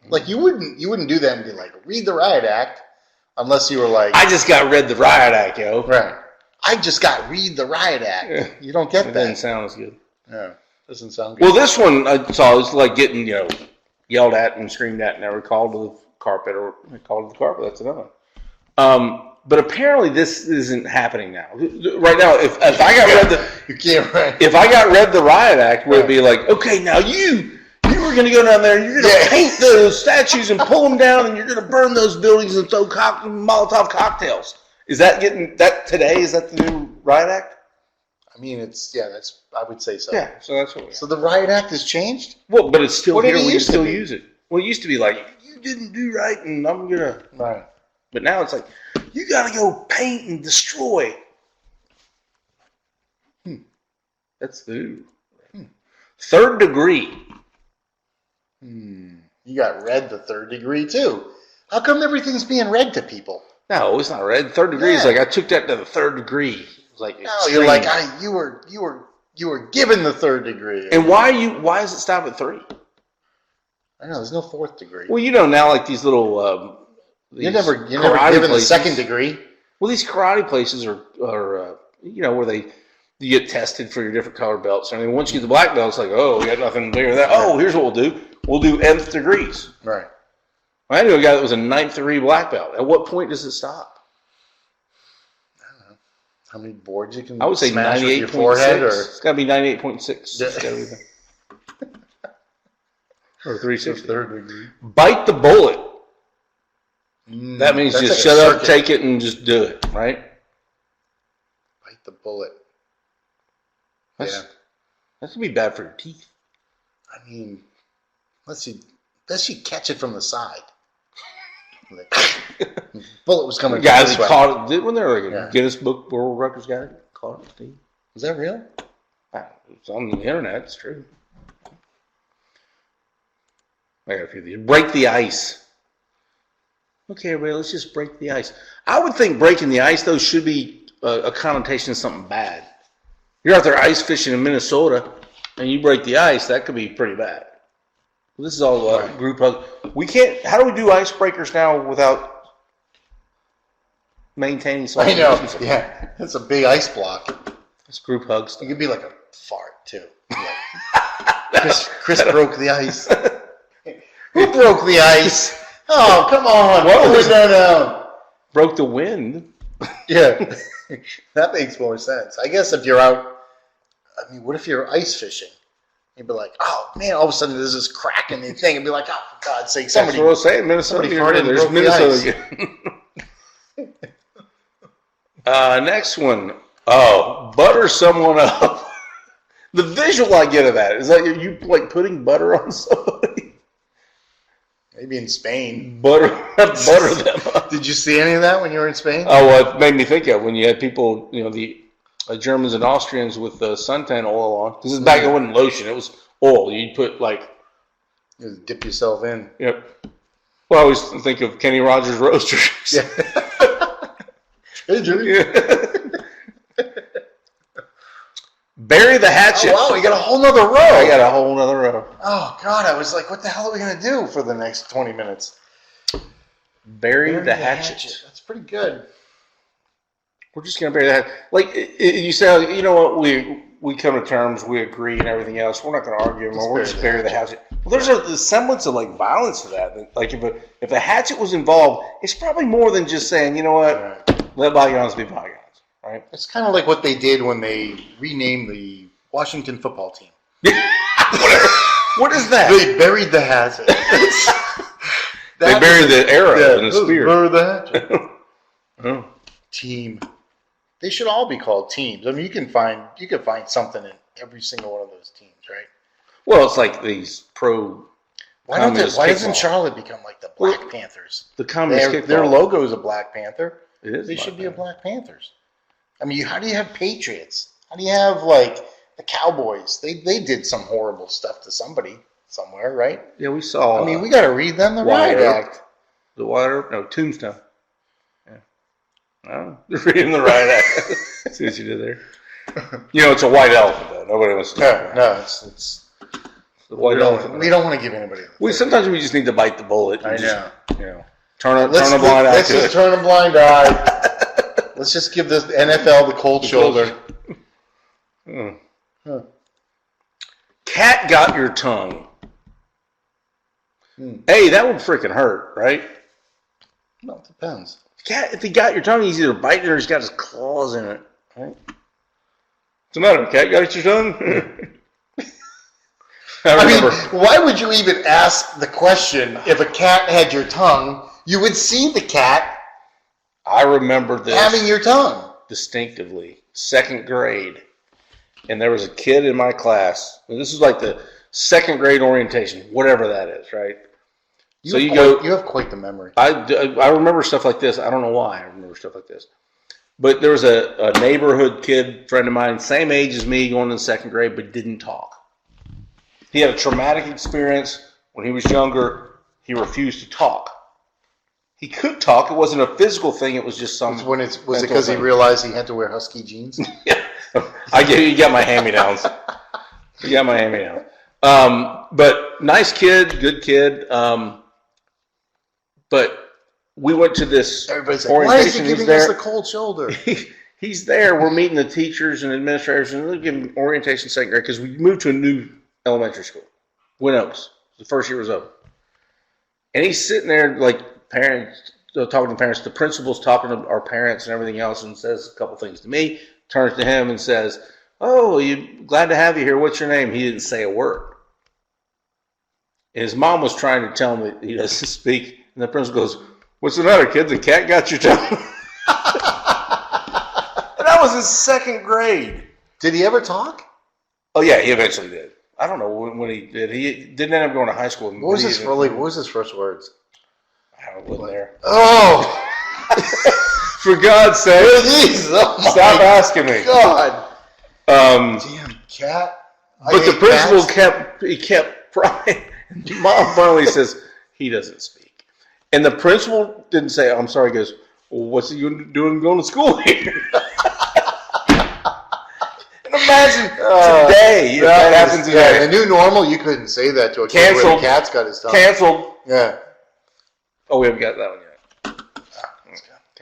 Speaker 2: Like, you wouldn't do that and be like, read the Riot Act, unless you were like...
Speaker 1: I just got read the Riot Act, yo.
Speaker 2: Right. I just got read the Riot Act. Yeah. You don't get that.
Speaker 1: It doesn't sound as good.
Speaker 2: Yeah, doesn't sound good.
Speaker 1: Well, this one I saw is like getting, yelled at and screamed at and never called to the carpet or called to the carpet. That's another one. But apparently this isn't happening now. Right now, if I got read the Riot Act, would it be like, okay, now you were going to go down there and you're going to paint those statues and pull them down and you're going to burn those buildings and throw Molotov cocktails. Is that today? Is that the new Riot Act?
Speaker 2: I mean, I would say so.
Speaker 1: Yeah, so that's what.
Speaker 2: So the Riot Act has changed?
Speaker 1: Well, but it's still here. We can still use it. Well, it used to be like, you didn't do right, and I'm gonna.
Speaker 2: Right.
Speaker 1: But now it's like, you gotta go paint and destroy. That's the third degree.
Speaker 2: You got read the third degree too. How come everything's being read to people?
Speaker 1: No, it's not read. Third degree is like I took that to the third degree. Like
Speaker 2: you're like you were given the third degree.
Speaker 1: And why does it stop at 3?
Speaker 2: I know there's no fourth degree.
Speaker 1: Well, now like these little
Speaker 2: you're never given the second degree.
Speaker 1: Well, these karate places are where you get tested for your different color belts. I mean, once you get the black belt, it's like, oh, we got nothing bigger than that. Oh, here's what we'll do. We'll do nth degrees.
Speaker 2: Right.
Speaker 1: I knew a guy that was a 9th degree black belt. At what point does it stop?
Speaker 2: How many boards you can
Speaker 1: I would say
Speaker 2: smash with your forehead? Or...
Speaker 1: It's got to be 98.6. It's gotta be or 360.
Speaker 2: Third degree.
Speaker 1: Bite the bullet. That means just shut up, take it, and just do it, right?
Speaker 2: Bite the bullet.
Speaker 1: That's going to be bad for your teeth.
Speaker 2: I mean, unless you catch it from the side. Bullet was coming.
Speaker 1: Guys caught it. When they were like a Guinness Book World Records guy caught it. Steve.
Speaker 2: Is that real?
Speaker 1: It's on the internet. It's true. I got a few of these. Break the ice. Okay, everybody, let's just break the ice. I would think breaking the ice though should be a connotation of something bad. You're out there ice fishing in Minnesota, and you break the ice. That could be pretty bad. This is all about group hug. We can't. How do we do icebreakers now without maintaining social distancing?
Speaker 2: Yeah, it's a big ice block.
Speaker 1: It's group hugs.
Speaker 2: It could be like a fart too. Chris broke the ice. Who broke the ice? Oh, come on! What was down?
Speaker 1: Broke the wind.
Speaker 2: Yeah, that makes more sense. I guess if you're out, I mean, what if you're ice fishing? You'd be like, oh man! All of a sudden, there's this crack in the thing, and be like, oh, for God's sake, somebody!
Speaker 1: That's what I was saying. Minnesota, there's Minnesota. Next one. Oh, butter someone up. The visual I get of that is like you like putting butter on somebody.
Speaker 2: Maybe in Spain.
Speaker 1: Butter them up.
Speaker 2: Did you see any of that when you were in Spain?
Speaker 1: Oh, well, it made me think of when you had people, the Germans and Austrians with suntan oil on. This is back when it wasn't lotion; it was oil. You'd put
Speaker 2: you dip yourself in.
Speaker 1: Yep. Well, I always think of Kenny Rogers Roasters.
Speaker 2: Yeah. Hey, Jimmy.
Speaker 1: Yeah. Bury the hatchet.
Speaker 2: Oh, wow, we got a whole nother row.
Speaker 1: I got a whole nother row.
Speaker 2: Oh, God, I was like, what the hell are we going to do for the next 20 minutes?
Speaker 1: Bury the hatchet.
Speaker 2: That's pretty good.
Speaker 1: We're just going to bury the hatchet. Like, you say, you know what, we come to terms, we agree and everything else. We're not going to argue anymore. We're just bury the hatchet. Well, there's a semblance of, violence to that. Like, if a hatchet was involved, it's probably more than just saying, you know what, let bygones be bygones. Right.
Speaker 2: It's kind of like what they did when they renamed the Washington football team.
Speaker 1: What is that?
Speaker 2: They buried the hatchet.
Speaker 1: They buried the arrow and the spear.
Speaker 2: Bury the hatchet. Team. They should all be called teams. I mean, you can find something in every single one of those teams, right?
Speaker 1: Well, it's like these pro.
Speaker 2: Why doesn't Charlotte become like the Black Panthers?
Speaker 1: The communist
Speaker 2: their logo is a Black Panther.
Speaker 1: It is.
Speaker 2: They should be a Black Panthers. I mean, how do you have Patriots? How do you have, the Cowboys? They did some horrible stuff to somebody somewhere, right?
Speaker 1: Yeah, we saw.
Speaker 2: I mean, we got to read them the Riot Act.
Speaker 1: The Water? No, Tombstone. Yeah. No, they're reading the Riot Act. See what you did there? It's a white elephant, though. Nobody wants to talk about it.
Speaker 2: No, it's the white elephant. We don't want to give anybody.
Speaker 1: Sometimes we just need to bite the bullet.
Speaker 2: I know.
Speaker 1: Turn a blind eye.
Speaker 2: Let's just turn a blind eye. Let's just give the NFL the cold shoulder.
Speaker 1: Cat got your tongue. Hey, that would freaking hurt, right?
Speaker 2: Well, it depends.
Speaker 1: Cat, if he got your tongue, he's either biting it or he's got his claws in it. Right? What's the matter? Cat got your tongue?
Speaker 2: I mean, why would you even ask the question if a cat had your tongue? You would see the cat.
Speaker 1: I remember this
Speaker 2: having your tongue
Speaker 1: distinctively. 2nd grade, and there was a kid in my class. And this is like the 2nd grade orientation, whatever that is, right?
Speaker 2: You have quite the memory.
Speaker 1: I remember stuff like this. I don't know why I remember stuff like this, but there was a neighborhood kid friend of mine, same age as me, going in 2nd grade, but didn't talk. He had a traumatic experience when he was younger. He refused to talk. He could talk. It wasn't a physical thing. It was just some.
Speaker 2: Was it because he realized he had to wear husky jeans?
Speaker 1: Yeah, you got my hand-me-downs. You got my hand-me-downs. But nice kid, good kid. But we went to this
Speaker 2: Everybody's
Speaker 1: orientation.
Speaker 2: Why is he giving us the cold shoulder?
Speaker 1: He's there. We're meeting the teachers and administrators, and we're giving orientation 2nd grade because we moved to a new elementary school, Win Oaks. The first year was over, and he's sitting there parents talking to parents. The principal's talking to our parents and everything else, and says a couple things to me. Turns to him and says, "Oh, glad to have you here. What's your name?" He didn't say a word. And his mom was trying to tell him that he doesn't speak, and the principal goes, "What's the matter, kid? The cat got your tongue." And that was in 2nd grade.
Speaker 2: Did he ever talk?
Speaker 1: Oh yeah, he eventually did. I don't know when he did. He didn't end up going to high school.
Speaker 2: What was his first words?
Speaker 1: I wasn't there.
Speaker 2: Oh!
Speaker 1: For God's sake! Stop asking me.
Speaker 2: God.
Speaker 1: Damn
Speaker 2: cat.
Speaker 1: But the principal kept prying. Mom finally says he doesn't speak, and the principal didn't say, "I'm sorry." He goes, "Well, what's he doing going to school here?" Imagine today. That happens today.
Speaker 2: The new normal, you couldn't say that to a kid where the cat's got his tongue.
Speaker 1: Canceled.
Speaker 2: Yeah.
Speaker 1: Oh, we haven't got that one yet.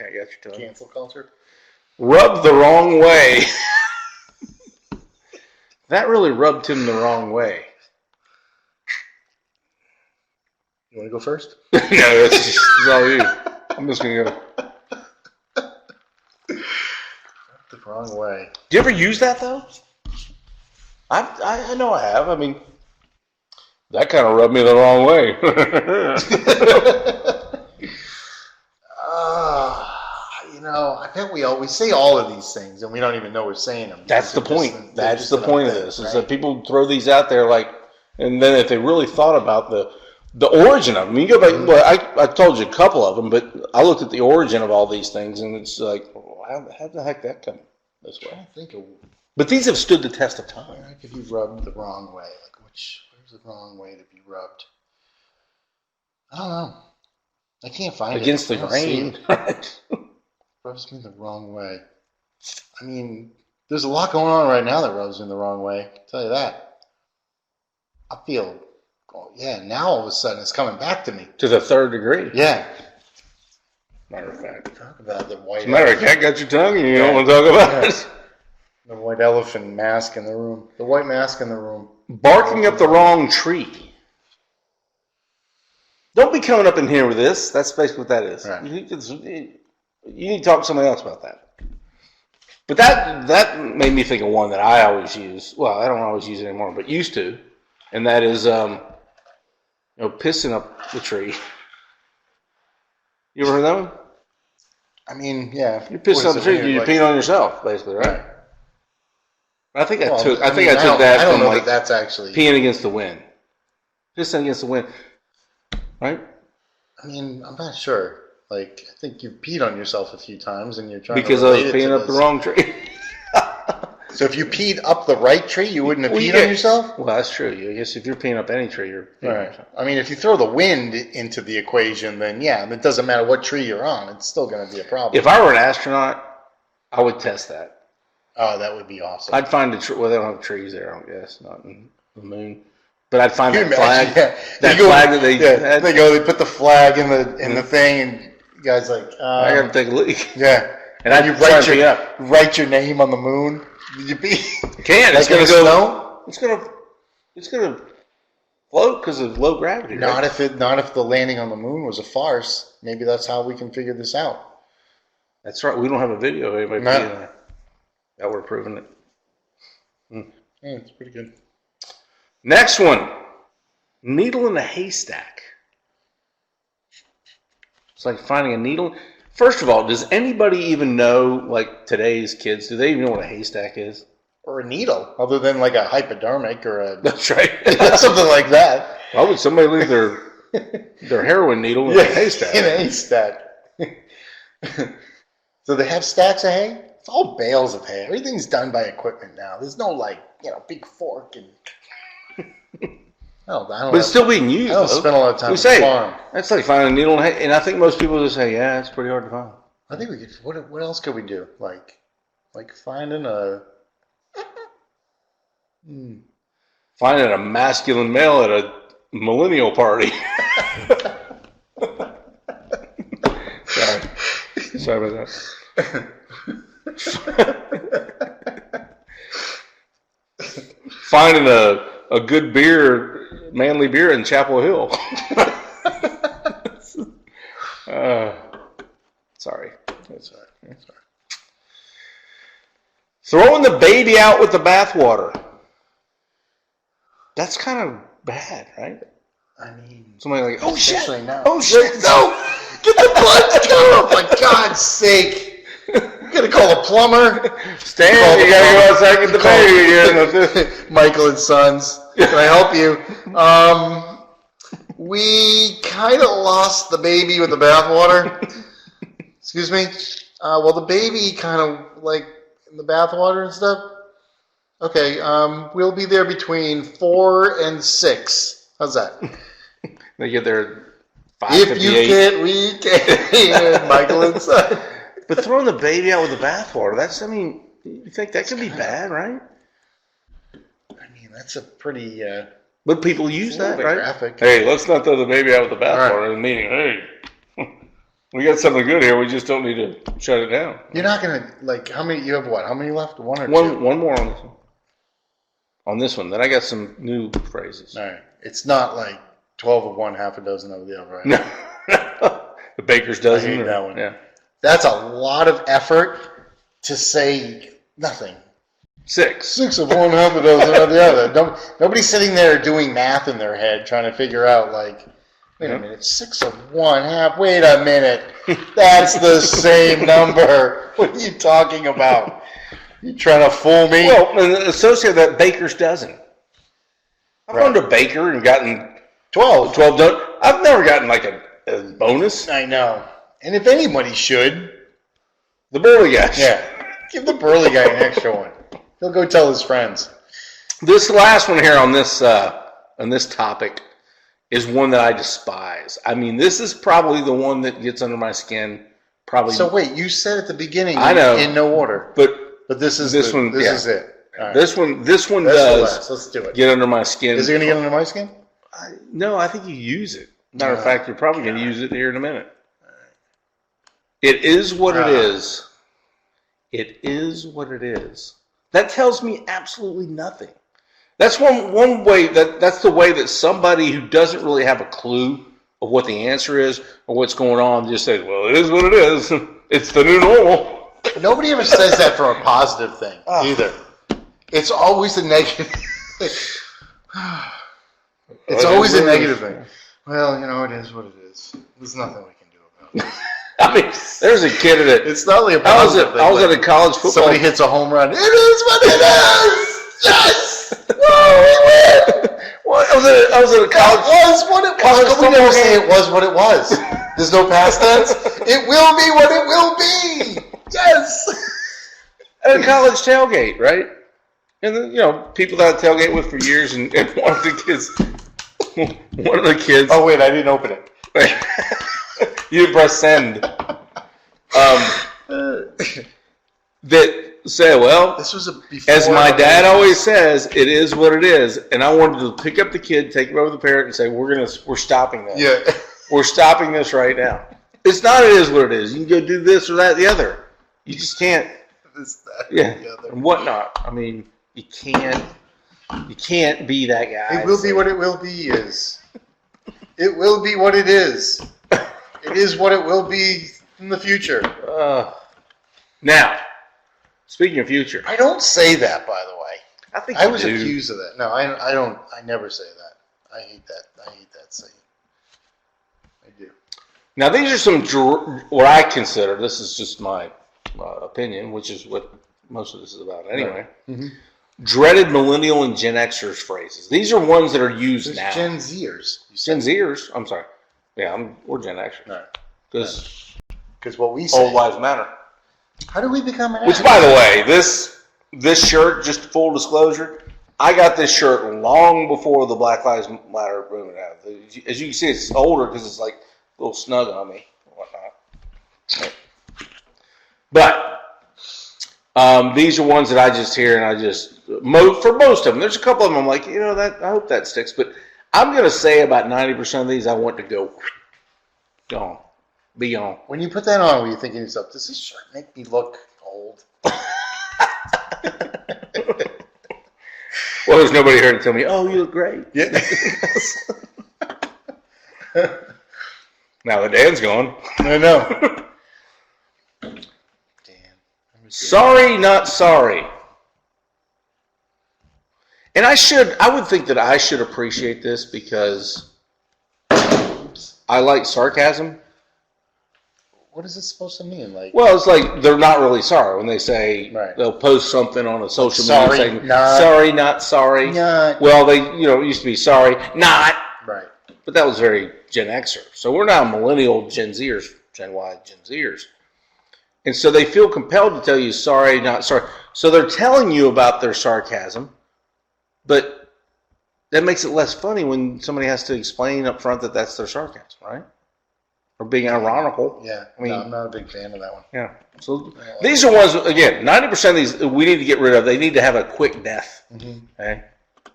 Speaker 1: Okay, I got your tongue.
Speaker 2: Cancel culture.
Speaker 1: Rub the wrong way. That really rubbed him the wrong way.
Speaker 2: You want to go first?
Speaker 1: No, it's all you. I'm just going to go.
Speaker 2: The wrong way.
Speaker 1: Do you ever use that, though? I know I have. I mean, that kind of rubbed me the wrong way.
Speaker 2: I bet we always say all of these things, and we don't even know we're saying them.
Speaker 1: That's the point. That's the point of this, is that people throw these out there and then if they really thought about the origin of them, you go back, well, I told you a couple of them, but I looked at the origin of all these things, and it's like, how the heck that come this way? But these have stood the test of time.
Speaker 2: If you rubbed the wrong way, where's the wrong way to be rubbed? I don't know. I can't find
Speaker 1: Against the grain.
Speaker 2: Rubs me the wrong way. I mean, there's a lot going on right now that rubs me the wrong way. I can tell you that. I feel, now all of a sudden it's coming back to me.
Speaker 1: To the third degree.
Speaker 2: Yeah.
Speaker 1: Matter of fact.
Speaker 2: Talk about the white
Speaker 1: elephant. Got your tongue and you don't want to talk about it.
Speaker 2: The white elephant mask in the room. The white mask in the room.
Speaker 1: Barking up the wrong tree. Don't be coming up in here with this. That's basically what that is.
Speaker 2: Right.
Speaker 1: You need to talk to somebody else about that. But that made me think of one that I always use. Well, I don't always use it anymore, but used to. And that is, pissing up the tree. You ever heard that one?
Speaker 2: I mean, yeah.
Speaker 1: You're pissing up the tree. You're peeing on yourself, basically, right? I think I took that from
Speaker 2: that's actually
Speaker 1: peeing against the wind. Pissing against the wind. Right?
Speaker 2: I mean, I'm not sure. I think you've peed on yourself a few times, and you're trying
Speaker 1: because
Speaker 2: to
Speaker 1: I was peeing up the wrong tree.
Speaker 2: So if you peed up the right tree, you wouldn't have peed on yourself?
Speaker 1: Well, that's true. I guess if you're peeing up any tree, you're peeing on yourself.
Speaker 2: I mean, if you throw the wind into the equation, then it doesn't matter what tree you're on. It's still going to be a problem.
Speaker 1: If I were an astronaut, I would test that.
Speaker 2: Oh, that would be awesome.
Speaker 1: I'd find well, they don't have trees there, I don't guess, not in the moon. But I'd find that flag. Yeah. That flag that they had.
Speaker 2: They put the flag in the thing, and the guy's like,
Speaker 1: I gotta take a look.
Speaker 2: Yeah.
Speaker 1: And I'd
Speaker 2: write your name on the moon. Did you pee?
Speaker 1: Can't. It's gonna go. It's gonna float because of low gravity.
Speaker 2: Not if the landing on the moon was a farce. Maybe that's how we can figure this out.
Speaker 1: That's right. We don't have a video of anybody peeing there. That we're proving it.
Speaker 2: Yeah, it's pretty good.
Speaker 1: Next one, needle in a haystack. It's like finding a needle. First of all, does anybody even know, today's kids, do they even know what a haystack is?
Speaker 2: Or a needle, other than a hypodermic or a...
Speaker 1: That's right.
Speaker 2: Something like that.
Speaker 1: Why would somebody leave their heroin needle in a haystack?
Speaker 2: In a haystack. So they have stacks of hay? It's all bales of hay. Everything's done by equipment now. There's no, big fork and...
Speaker 1: But it's still being used.
Speaker 2: I don't spend a lot of time on the farm.
Speaker 1: That's like finding a needle in hay. And I think most people just say, yeah, it's pretty hard to find.
Speaker 2: I think we could... What else could we do? Like finding a...
Speaker 1: Finding a masculine male at a millennial party. Sorry about that. Finding a good beer, manly beer in Chapel Hill. Sorry. That's all right. Throwing the baby out with the bathwater. That's kind of bad, right?
Speaker 2: I mean,
Speaker 1: somebody oh shit!
Speaker 2: Now.
Speaker 1: Oh shit! No!
Speaker 2: Get the blood! Oh, for God's sake! You gotta call a plumber.
Speaker 1: Stan, you gotta go outside and get the baby again.
Speaker 2: Michael and Sons, can I help you? We kind of lost the baby with the bathwater. Excuse me? Well, the baby kind of in the bathwater and stuff. Okay, we'll be there between 4 and 6. How's that?
Speaker 1: They get there 5:58.
Speaker 2: If you can't, we can. Michael and Son.
Speaker 1: But throwing the baby out with the bathwater, you think that could be bad, right?
Speaker 2: That's a pretty...
Speaker 1: but people use that, right?
Speaker 2: Graphic.
Speaker 1: Hey, let's not throw the baby out with the bathwater in the meeting. Hey, we got something good here. We just don't need to shut it down.
Speaker 2: You're not going to, how many, you have what? How many left? One or
Speaker 1: two?
Speaker 2: One
Speaker 1: more on this one. On this one. Then I got some new phrases.
Speaker 2: All right. It's not like 12 of one, half a dozen of the other, right?
Speaker 1: No. The baker's dozen.
Speaker 2: I hate that one.
Speaker 1: Yeah.
Speaker 2: That's a lot of effort to say nothing.
Speaker 1: 6
Speaker 2: of one, half a dozen of the other. Nobody's sitting there doing math in their head trying to figure out, wait a minute, 6 of one, half, wait a minute. That's the same number. What are you talking about? You trying to fool me?
Speaker 1: Well, and associate that baker's dozen. I've gone to a baker and gotten 12 dozen. I've never gotten a bonus.
Speaker 2: I know. And if anybody should,
Speaker 1: the burly guy.
Speaker 2: Yeah. Give the burly guy an extra one. He'll go tell his friends.
Speaker 1: This last one here on this topic is one that I despise. I mean, this is probably the one that gets under my skin. Probably.
Speaker 2: So wait, you said at the beginning.
Speaker 1: I know.
Speaker 2: In no order.
Speaker 1: But
Speaker 2: this is
Speaker 1: one.
Speaker 2: This is it.
Speaker 1: Right. This one does.
Speaker 2: Let's do it.
Speaker 1: Get under my skin.
Speaker 2: Is it going to get under my skin?
Speaker 1: No, I think you use it. Matter of fact, you're probably going to use it here in a minute. It is what it is. It is what it is. That tells me absolutely nothing. That's one way that's the way that somebody who doesn't really have a clue of what the answer is or what's going on just says, well, it is what it is. It's the new normal.
Speaker 2: Nobody ever says that for a positive thing either. It's always a negative. It's always a negative thing. Well, it is what it is. There's nothing we can do about it.
Speaker 1: I mean, there's a kid at it.
Speaker 2: It's not only a positive thing.
Speaker 1: I was at a college football.
Speaker 2: Somebody hits a home run. It is what it is. Yes. Whoa, we win.
Speaker 1: What? I was at a college.
Speaker 2: That was what it was. We never say it was what it was. There's no past tense. It will be what it will be. Yes.
Speaker 1: At a college tailgate, right? And then, people that I tailgate with for years, and one of the kids.
Speaker 2: Oh wait, I didn't open it.
Speaker 1: You didn't press send. That say, well,
Speaker 2: this was
Speaker 1: as my dad always says, it is what it is. And I wanted to pick up the kid, take him over to the parent, and say, we're stopping this.
Speaker 2: Yeah,
Speaker 1: we're stopping this right now. It's not. It is what it is. You can go do this or that, the other. You just can't. And whatnot. I mean, you can't be that guy.
Speaker 2: It will be what it will be. It will be what it is. It is what it will be in the future.
Speaker 1: Now, speaking of future,
Speaker 2: I don't say that. By the way,
Speaker 1: I think
Speaker 2: I was accused of that. No, I don't. I never say that. I hate that. I hate that saying. I do.
Speaker 1: Now, these are some what I consider. This is just my opinion, which is what most of this is about anyway. Right. Mm-hmm. Dreaded millennial and Gen Xers phrases. These are ones that are used now.
Speaker 2: Gen Zers.
Speaker 1: Gen Zers. I'm sorry. Yeah, we're Gen Xers.
Speaker 2: Right.
Speaker 1: Because
Speaker 2: what we say.
Speaker 1: Old lives matter.
Speaker 2: How do we become an
Speaker 1: Which, by the way, this shirt, just full disclosure, I got this shirt long before the Black Lives Matter movement happened. As you can see, it's older because it's like a little snug on me and whatnot. But these are ones that I just hear, and I just for most of them. There's a couple of them I'm like, that I hope that sticks. But I'm going to say about 90% of these I want to go gone. Be gone.
Speaker 2: When you put that on, were you thinking to yourself, does this shirt make me look old?
Speaker 1: Well, there's nobody here to tell me, oh, you look great.
Speaker 2: Yeah.
Speaker 1: Now that Dan's gone.
Speaker 2: I know. Dan.
Speaker 1: Sorry, not sorry. And I would think that I should appreciate this because I like sarcasm.
Speaker 2: What is it supposed to mean?
Speaker 1: Well, it's like they're not really sorry when they say they'll post something on a social media saying sorry, not sorry.
Speaker 2: Not.
Speaker 1: Well, it used to be sorry, not.
Speaker 2: Right.
Speaker 1: But that was very Gen Xer. So we're now millennial Gen Zers, Gen Y, Gen Zers. And so they feel compelled to tell you sorry, not sorry. So they're telling you about their sarcasm, but that makes it less funny when somebody has to explain up front that that's their sarcasm, right? Or being ironical.
Speaker 2: Yeah, I'm not a big fan of that one.
Speaker 1: Yeah. So these are ones, again, 90% of these we need to get rid of. They need to have a quick death. Mm-hmm. Okay?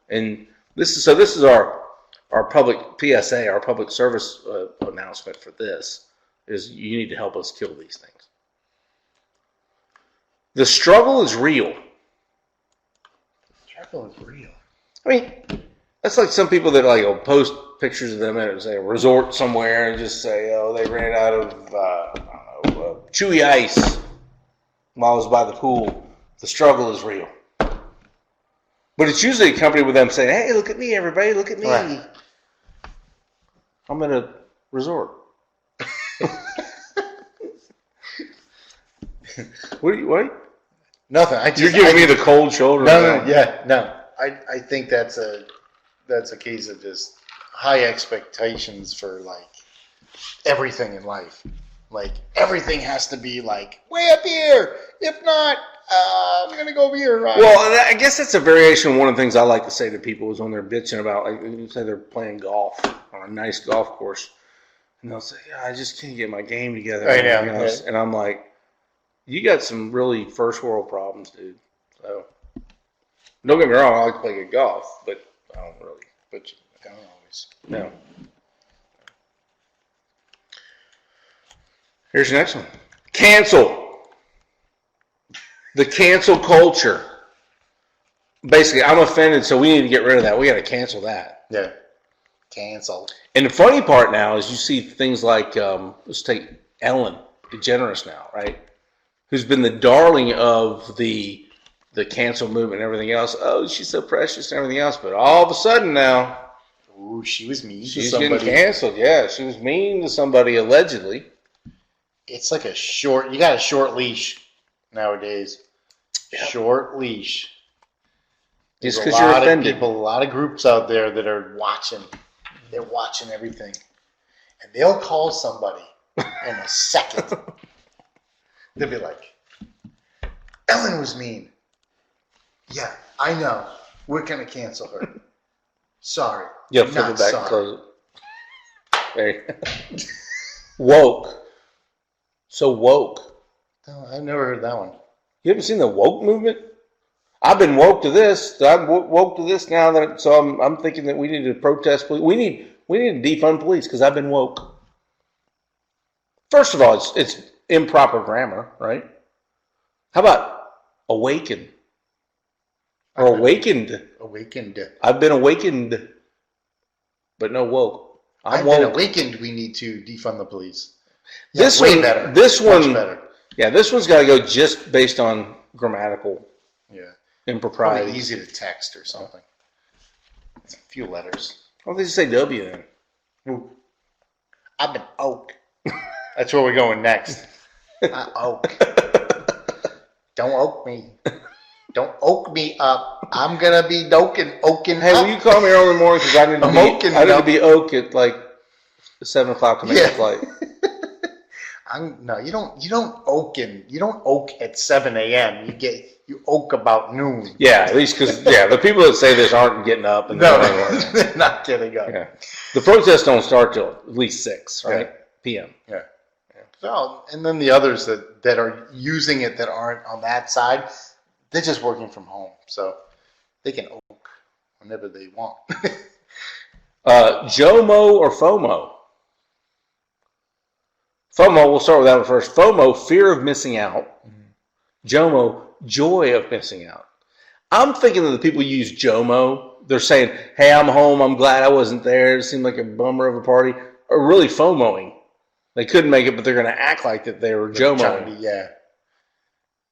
Speaker 1: And this is our public PSA, our public service announcement for this is you need to help us kill these things. The struggle is real.
Speaker 2: The struggle is real.
Speaker 1: I mean, that's like some people that like will post pictures of them at say a resort somewhere and just say, oh, they ran out of chewy ice while I was by the pool. The struggle is real. But it's usually accompanied with them saying, hey, look at me, everybody, look at me. Right. I'm at a resort. What?
Speaker 2: Nothing.
Speaker 1: You're giving me the cold shoulder.
Speaker 2: No. I think that's a case of just high expectations for like everything in life. Like everything has to be like way up here. If not, I'm gonna go over here. Right?
Speaker 1: Well, I guess that's a variation. One of the things I like to say to people is when they're bitching about, like, say they're playing golf on a nice golf course, and they'll say, "Yeah, I just can't get my game together."
Speaker 2: Right now, right.
Speaker 1: And I'm like, "You got some really first world problems, dude." So don't get me wrong, I like to play good golf, but I don't really. But I don't always. No. Here's the next one. Cancel. The cancel culture. Basically, I'm offended, so we need to get rid of that. We got to cancel that.
Speaker 2: Yeah. Cancel.
Speaker 1: And the funny part now is you see things like, let's take Ellen DeGeneres now, right? Who's been the darling of the cancel movement and everything else. Oh, she's so precious and everything else. But all of a sudden now,
Speaker 2: ooh, she was mean to somebody.
Speaker 1: She's getting canceled, yeah. She was mean to somebody, allegedly.
Speaker 2: It's like you got a short leash nowadays. Yep. Short leash.
Speaker 1: Just because you're offended.
Speaker 2: A lot of groups out there that are watching. They're watching everything. And they'll call somebody in a second. They'll be like, Ellen was mean. Yeah, I know. We're going to cancel her. Sorry.
Speaker 1: Yeah, flip it back and close it. There. Woke. So woke.
Speaker 2: No, I've never heard that one.
Speaker 1: You haven't seen the woke movement? I've been woke to this. I'm woke to this now. So I'm thinking that we need to protest police. We need to defund police because I've been woke. First of all, it's improper grammar, right? How about awaken? Or awakened?
Speaker 2: Awakened.
Speaker 1: I've been awakened, but no woke.
Speaker 2: I've been awakened. We need to defund the police.
Speaker 1: Yeah, this
Speaker 2: way
Speaker 1: one,
Speaker 2: better.
Speaker 1: This
Speaker 2: much
Speaker 1: one,
Speaker 2: better.
Speaker 1: Yeah, this one's got to go just based on grammatical.
Speaker 2: Yeah.
Speaker 1: Impropriety.
Speaker 2: Probably easy to text or something. It's a few letters.
Speaker 1: Why don't they just say W then?
Speaker 2: Ooh. I've been oak. That's where we're going next. I oak. Don't oak me. Don't oak me up. I'm gonna be oaking
Speaker 1: Hey,
Speaker 2: up.
Speaker 1: will you call me early in the morning because I need to be oak at like 7 o'clock to make the flight.
Speaker 2: No, you don't oak at 7 a.m. You oak about noon.
Speaker 1: Yeah, at least because the people that say this aren't getting up. And
Speaker 2: they're not getting up.
Speaker 1: Yeah. The protests don't start till at least 6, right?
Speaker 2: Yeah.
Speaker 1: p.m.
Speaker 2: Yeah. So, and then the others that are using it that aren't on that side, they're just working from home, so they can oak whenever they want.
Speaker 1: JOMO or FOMO? FOMO, we'll start with that one first. FOMO, fear of missing out. Mm-hmm. JOMO, joy of missing out. I'm thinking that the people who use JOMO, they're saying, hey, I'm home, I'm glad I wasn't there, it seemed like a bummer of a party, are really FOMOing. They couldn't make it, but they're going to act like that they were JOMOing.
Speaker 2: Yeah.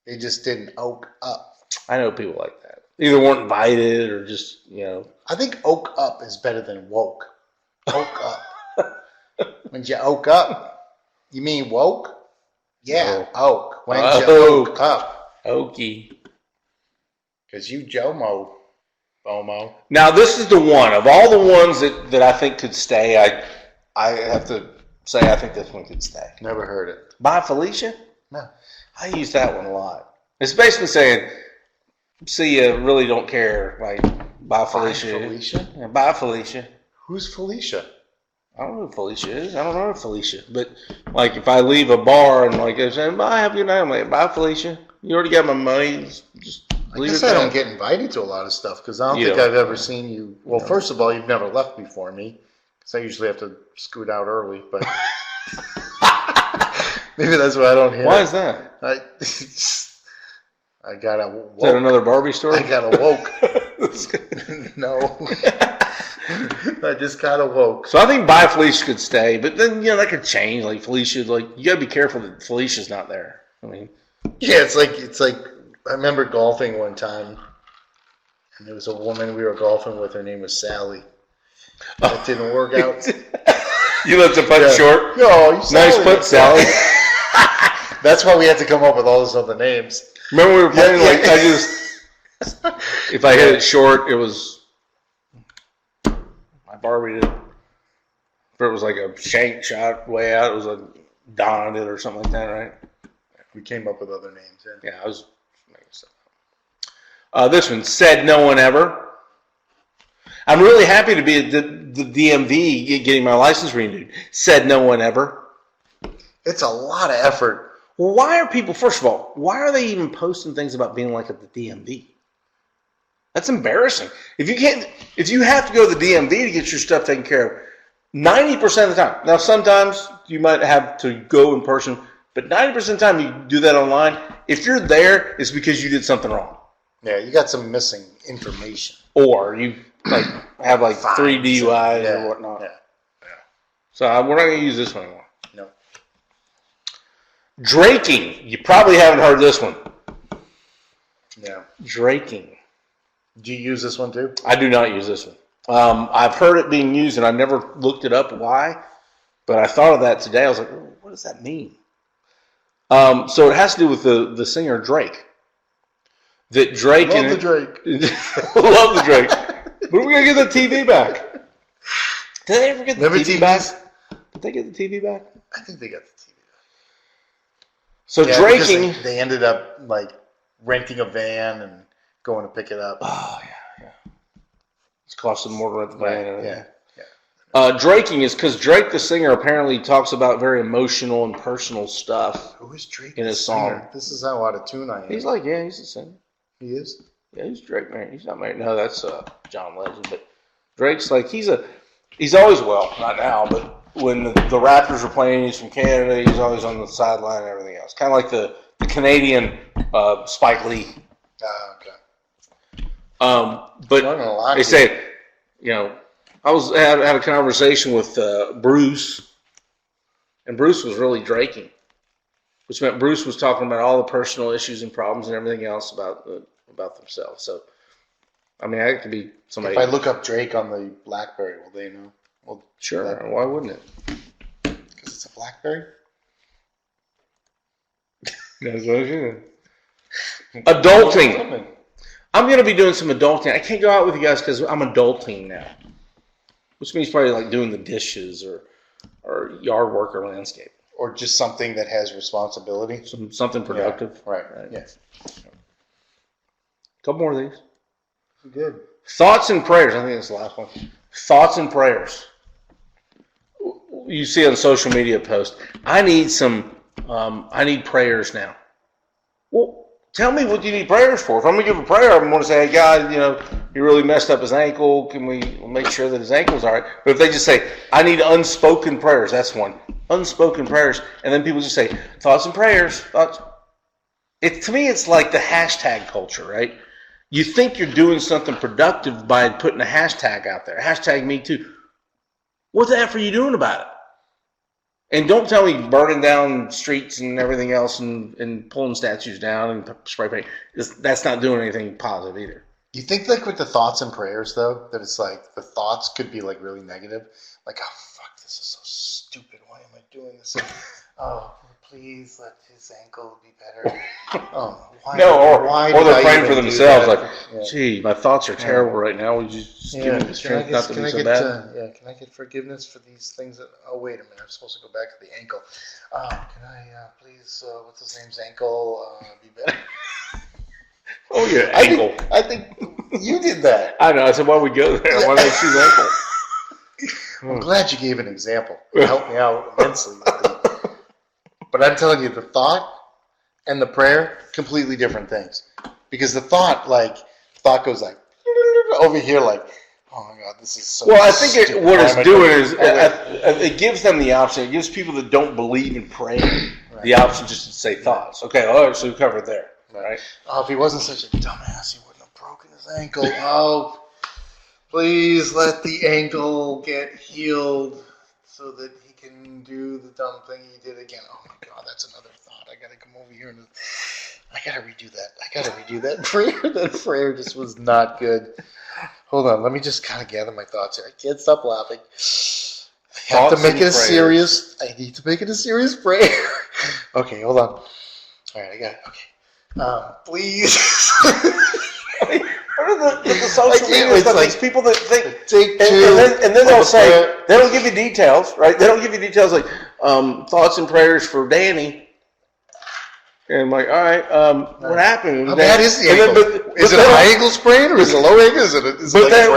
Speaker 2: They just didn't oak up.
Speaker 1: I know people like that. Either weren't invited or just,
Speaker 2: I think oak up is better than woke. Oak up. When you oak up. You mean woke? Yeah, oak. When you oak up.
Speaker 1: Okie.
Speaker 2: Because you JOMO, FOMO.
Speaker 1: Now, this is the one. Of all the ones that I think could stay, I have to say I think this one could stay.
Speaker 2: Never heard it.
Speaker 1: Bye, Felicia?
Speaker 2: No.
Speaker 1: I use that one a lot. It's basically saying, see you, really don't care. Like, bye, Felicia.
Speaker 2: Bye, Felicia?
Speaker 1: Yeah, bye, Felicia.
Speaker 2: Who's Felicia?
Speaker 1: I don't know who Felicia is. I don't know Felicia. But, like, if I leave a bar and, like, they're saying, bye, have a good night, I'm like, bye, Felicia. You already got my money. Just
Speaker 2: I guess I don't get invited to a lot of stuff because I don't think I've ever seen you. Well, first of all, you've never left before me because I usually have to scoot out early, but maybe that's why I don't hear.
Speaker 1: Why is that?
Speaker 2: I got awoke.
Speaker 1: Is that another Barbie story?
Speaker 2: I got awoke. No. I just got awoke.
Speaker 1: So I think Bye Felicia could stay, but then, that could change. Like, Felicia, you got to be careful that Felicia's not there. I mean.
Speaker 2: Yeah, it's like, I remember golfing one time, and there was a woman we were golfing with. Her name was Sally. That didn't work out.
Speaker 1: You left the putt short?
Speaker 2: No,
Speaker 1: nice putt, Sally.
Speaker 2: That's why we had to come up with all those other names.
Speaker 1: Remember we were playing, if I hit it short, it was, my Barbie did. If it was like a shank shot way out, it was like Donna did or something like that, right?
Speaker 2: We came up with other names.
Speaker 1: Yeah, I was making stuff up. This one, said no one ever. I'm really happy to be at the DMV getting my license renewed. Said no one ever.
Speaker 2: It's a lot of effort.
Speaker 1: Well, why are people, first of all, why are they even posting things about being like at the DMV? That's embarrassing. If you have to go to the DMV to get your stuff taken care of, 90% of the time. Now, sometimes you might have to go in person, but 90% of the time you do that online. If you're there, it's because you did something wrong.
Speaker 2: Yeah, you got some missing information.
Speaker 1: Or you have 3 DUIs or whatnot. Yeah. So we're not going to use this one anymore.
Speaker 2: No.
Speaker 1: Draking. You probably haven't heard this one.
Speaker 2: Yeah.
Speaker 1: Draking.
Speaker 2: Do you use this one too?
Speaker 1: I do not use this one. I've heard it being used, and I never looked it up why, but I thought of that today. I was like, what does that mean? So it has to do with the singer Drake. That Drake
Speaker 2: love the Drake.
Speaker 1: Love the Drake. But we're going to get the TV back. Did they ever get the TV back? Did they get the TV back?
Speaker 2: I think they got the TV back.
Speaker 1: So Draking.
Speaker 2: They ended up renting a van and going to pick it up.
Speaker 1: Oh, yeah. It's costing more to rent the van.
Speaker 2: Yeah.
Speaker 1: Draking is because Drake, the singer, apparently talks about very emotional and personal stuff.
Speaker 2: Who is Drake
Speaker 1: in his song?
Speaker 2: This is how out of tune I am.
Speaker 1: He's he's a singer.
Speaker 2: He is?
Speaker 1: Yeah, he's Drake married. He's not married. No, that's John Legend. But Drake's he's always, well, not now, but when the Raptors are playing, he's from Canada, he's always on the sideline and everything else. Kind of like the Canadian Spike Lee.
Speaker 2: Okay.
Speaker 1: But they say, I had a conversation with Bruce, and Bruce was really Draking, which meant Bruce was talking about all the personal issues and problems and everything else about themselves. So, it could be somebody.
Speaker 2: If I look up Drake on the BlackBerry, will they know? Well,
Speaker 1: sure. Why wouldn't it?
Speaker 2: Because it's a BlackBerry.
Speaker 1: That's what it is. Adulting. I'm going to be doing some adulting. I can't go out with you guys because I'm adulting now. Which means probably doing the dishes or yard work or landscape.
Speaker 2: Or just something that has responsibility.
Speaker 1: Something productive.
Speaker 2: Yeah, right. Yeah.
Speaker 1: A couple more of these.
Speaker 2: Good.
Speaker 1: Thoughts and prayers. I think that's the last one. Thoughts and prayers. You see on social media posts, I need prayers now. Well, tell me what you need prayers for. If I'm going to give a prayer, I'm going to say, hey, God, he really messed up his ankle. Can we make sure that his ankle's all right? But if they just say, I need unspoken prayers, that's one. Unspoken prayers. And then people just say, thoughts and prayers. Thoughts. To me, it's like the hashtag culture, right? You think you're doing something productive by putting a hashtag out there. Hashtag me too. What the F are you doing about it? And don't tell me burning down streets and everything else and pulling statues down and spray paint. That's not doing anything positive either.
Speaker 2: You think with the thoughts and prayers, though, that it's the thoughts could be really negative? Oh, fuck, this is so stupid. Why am I doing this? Oh, please let his ankle be better. Oh, why?
Speaker 1: No, or they're praying for themselves. Gee, my thoughts are terrible right now. Would you just give me the strength not to be so bad?
Speaker 2: Can I get forgiveness for these things? Oh, wait a minute. I'm supposed to go back to the ankle. Can I please, what's his name's ankle be better?
Speaker 1: Oh, your ankle.
Speaker 2: I think you did that.
Speaker 1: I know. I said, why don't we go there? Why don't we choose ankle?
Speaker 2: I'm glad you gave an example. It helped me out immensely. But I'm telling you, the thought and the prayer, completely different things. Because the thought goes like over here, like, oh my God, this is so.
Speaker 1: Well, I think what it's doing is it gives them the option. It gives people that don't believe in praying the option just to say thoughts. Okay, all right, so we covered there, right?
Speaker 2: Oh, if he wasn't such a dumbass, he wouldn't have broken his ankle. Oh, please let the ankle get healed so that he can do the dumb thing he did again. Oh my God, that's another thought. I gotta come over here and I gotta redo that prayer. That prayer just was not good. Hold on, let me just kind of gather my thoughts here. I can't stop laughing. I have to make it a serious. I need to make it a serious prayer. Okay, hold on. All right, I got it. Okay, please.
Speaker 1: What are the social media stuff? These people that think,
Speaker 2: take
Speaker 1: and then they'll say they don't give you details, right? They don't give you details like thoughts and prayers for Danny. And I'm like, all right, what happened?
Speaker 2: How bad is the ankle? Is it a high ankle sprain or is it a low ankle?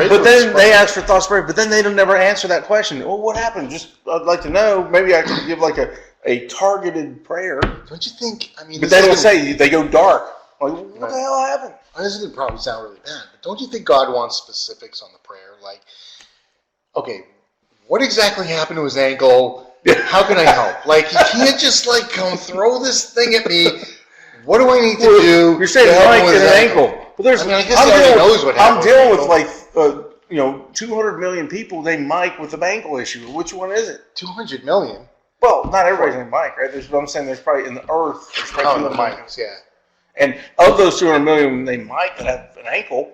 Speaker 1: But then they ask for thoughts prayer, but then they don't never answer that question. Well, what happened? I'd like to know. Maybe I could give like a targeted prayer.
Speaker 2: Don't you think? I mean,
Speaker 1: but they don't say. They go dark. Like, what the hell happened?
Speaker 2: This is going to probably sound really bad, but don't you think God wants specifics on the prayer? Like, okay, what exactly happened to his ankle? How can I help? Like, you can't just like come throw this thing at me. What do I need to do?
Speaker 1: You're saying Mike and an ankle. Well, there's. I guess he already knows what happened. I'm dealing with like 200 million people named Mike with an ankle issue. Which one is it?
Speaker 2: 200 million.
Speaker 1: Well, not everybody's named Mike, right? I'm saying there's probably in the earth.
Speaker 2: The Mikes, yeah.
Speaker 1: And of those 200 million named Mike that have an ankle,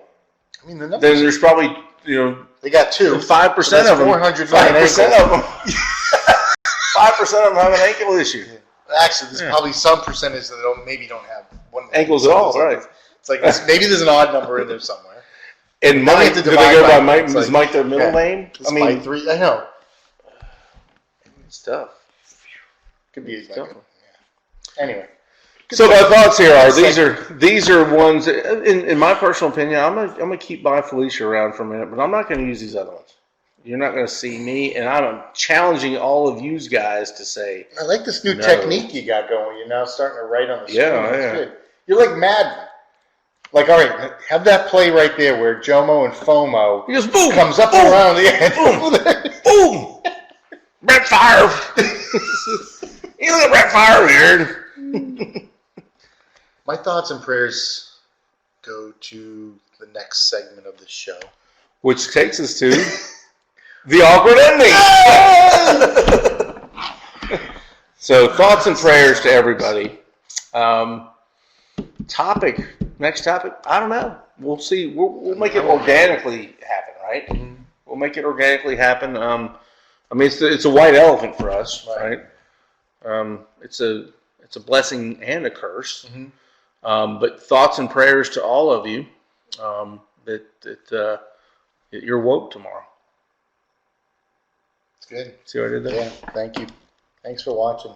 Speaker 2: I mean, then
Speaker 1: there's probably
Speaker 2: they got
Speaker 1: 5% of them.
Speaker 2: 400 million
Speaker 1: 5% of them. 5% of them have an ankle issue.
Speaker 2: Yeah. Actually, there's probably some percentage that don't have one
Speaker 1: ankles at all, right?
Speaker 2: It's like maybe there's an odd number in there somewhere.
Speaker 1: And Mike, do they go by Mike? Is Mike their middle name?
Speaker 2: I mean, 3. I know.
Speaker 1: It's tough.
Speaker 2: Could be tough. Yeah. Anyway.
Speaker 1: So my thoughts here are these are ones in my personal opinion. I'm gonna keep buying Felicia around for a minute, but I'm not going to use these other ones. You're not going to see me, and I'm challenging all of you guys to say.
Speaker 2: I like this new technique you got going. You're now starting to write on the screen.
Speaker 1: Yeah.
Speaker 2: That's good. You're like Madden. Like, all right, have that play right there where Jomo and FOMO
Speaker 1: boom,
Speaker 2: comes up
Speaker 1: boom,
Speaker 2: around the end.
Speaker 1: Boom! Brett Favre. You look at Brett Favre here.
Speaker 2: My thoughts and prayers go to the next segment of the show,
Speaker 1: which takes us to the awkward ending. So, thoughts and prayers to everybody. Next topic. I don't know. We'll see. We'll make it organically happen, right? Mm-hmm. We'll make it organically happen. I mean, it's a white elephant for us, right? It's a blessing and a curse. Mm-hmm. But thoughts and prayers to all of you that you're woke tomorrow.
Speaker 2: It's good.
Speaker 1: See what I did there?
Speaker 2: Yeah, thank you. Thanks for watching.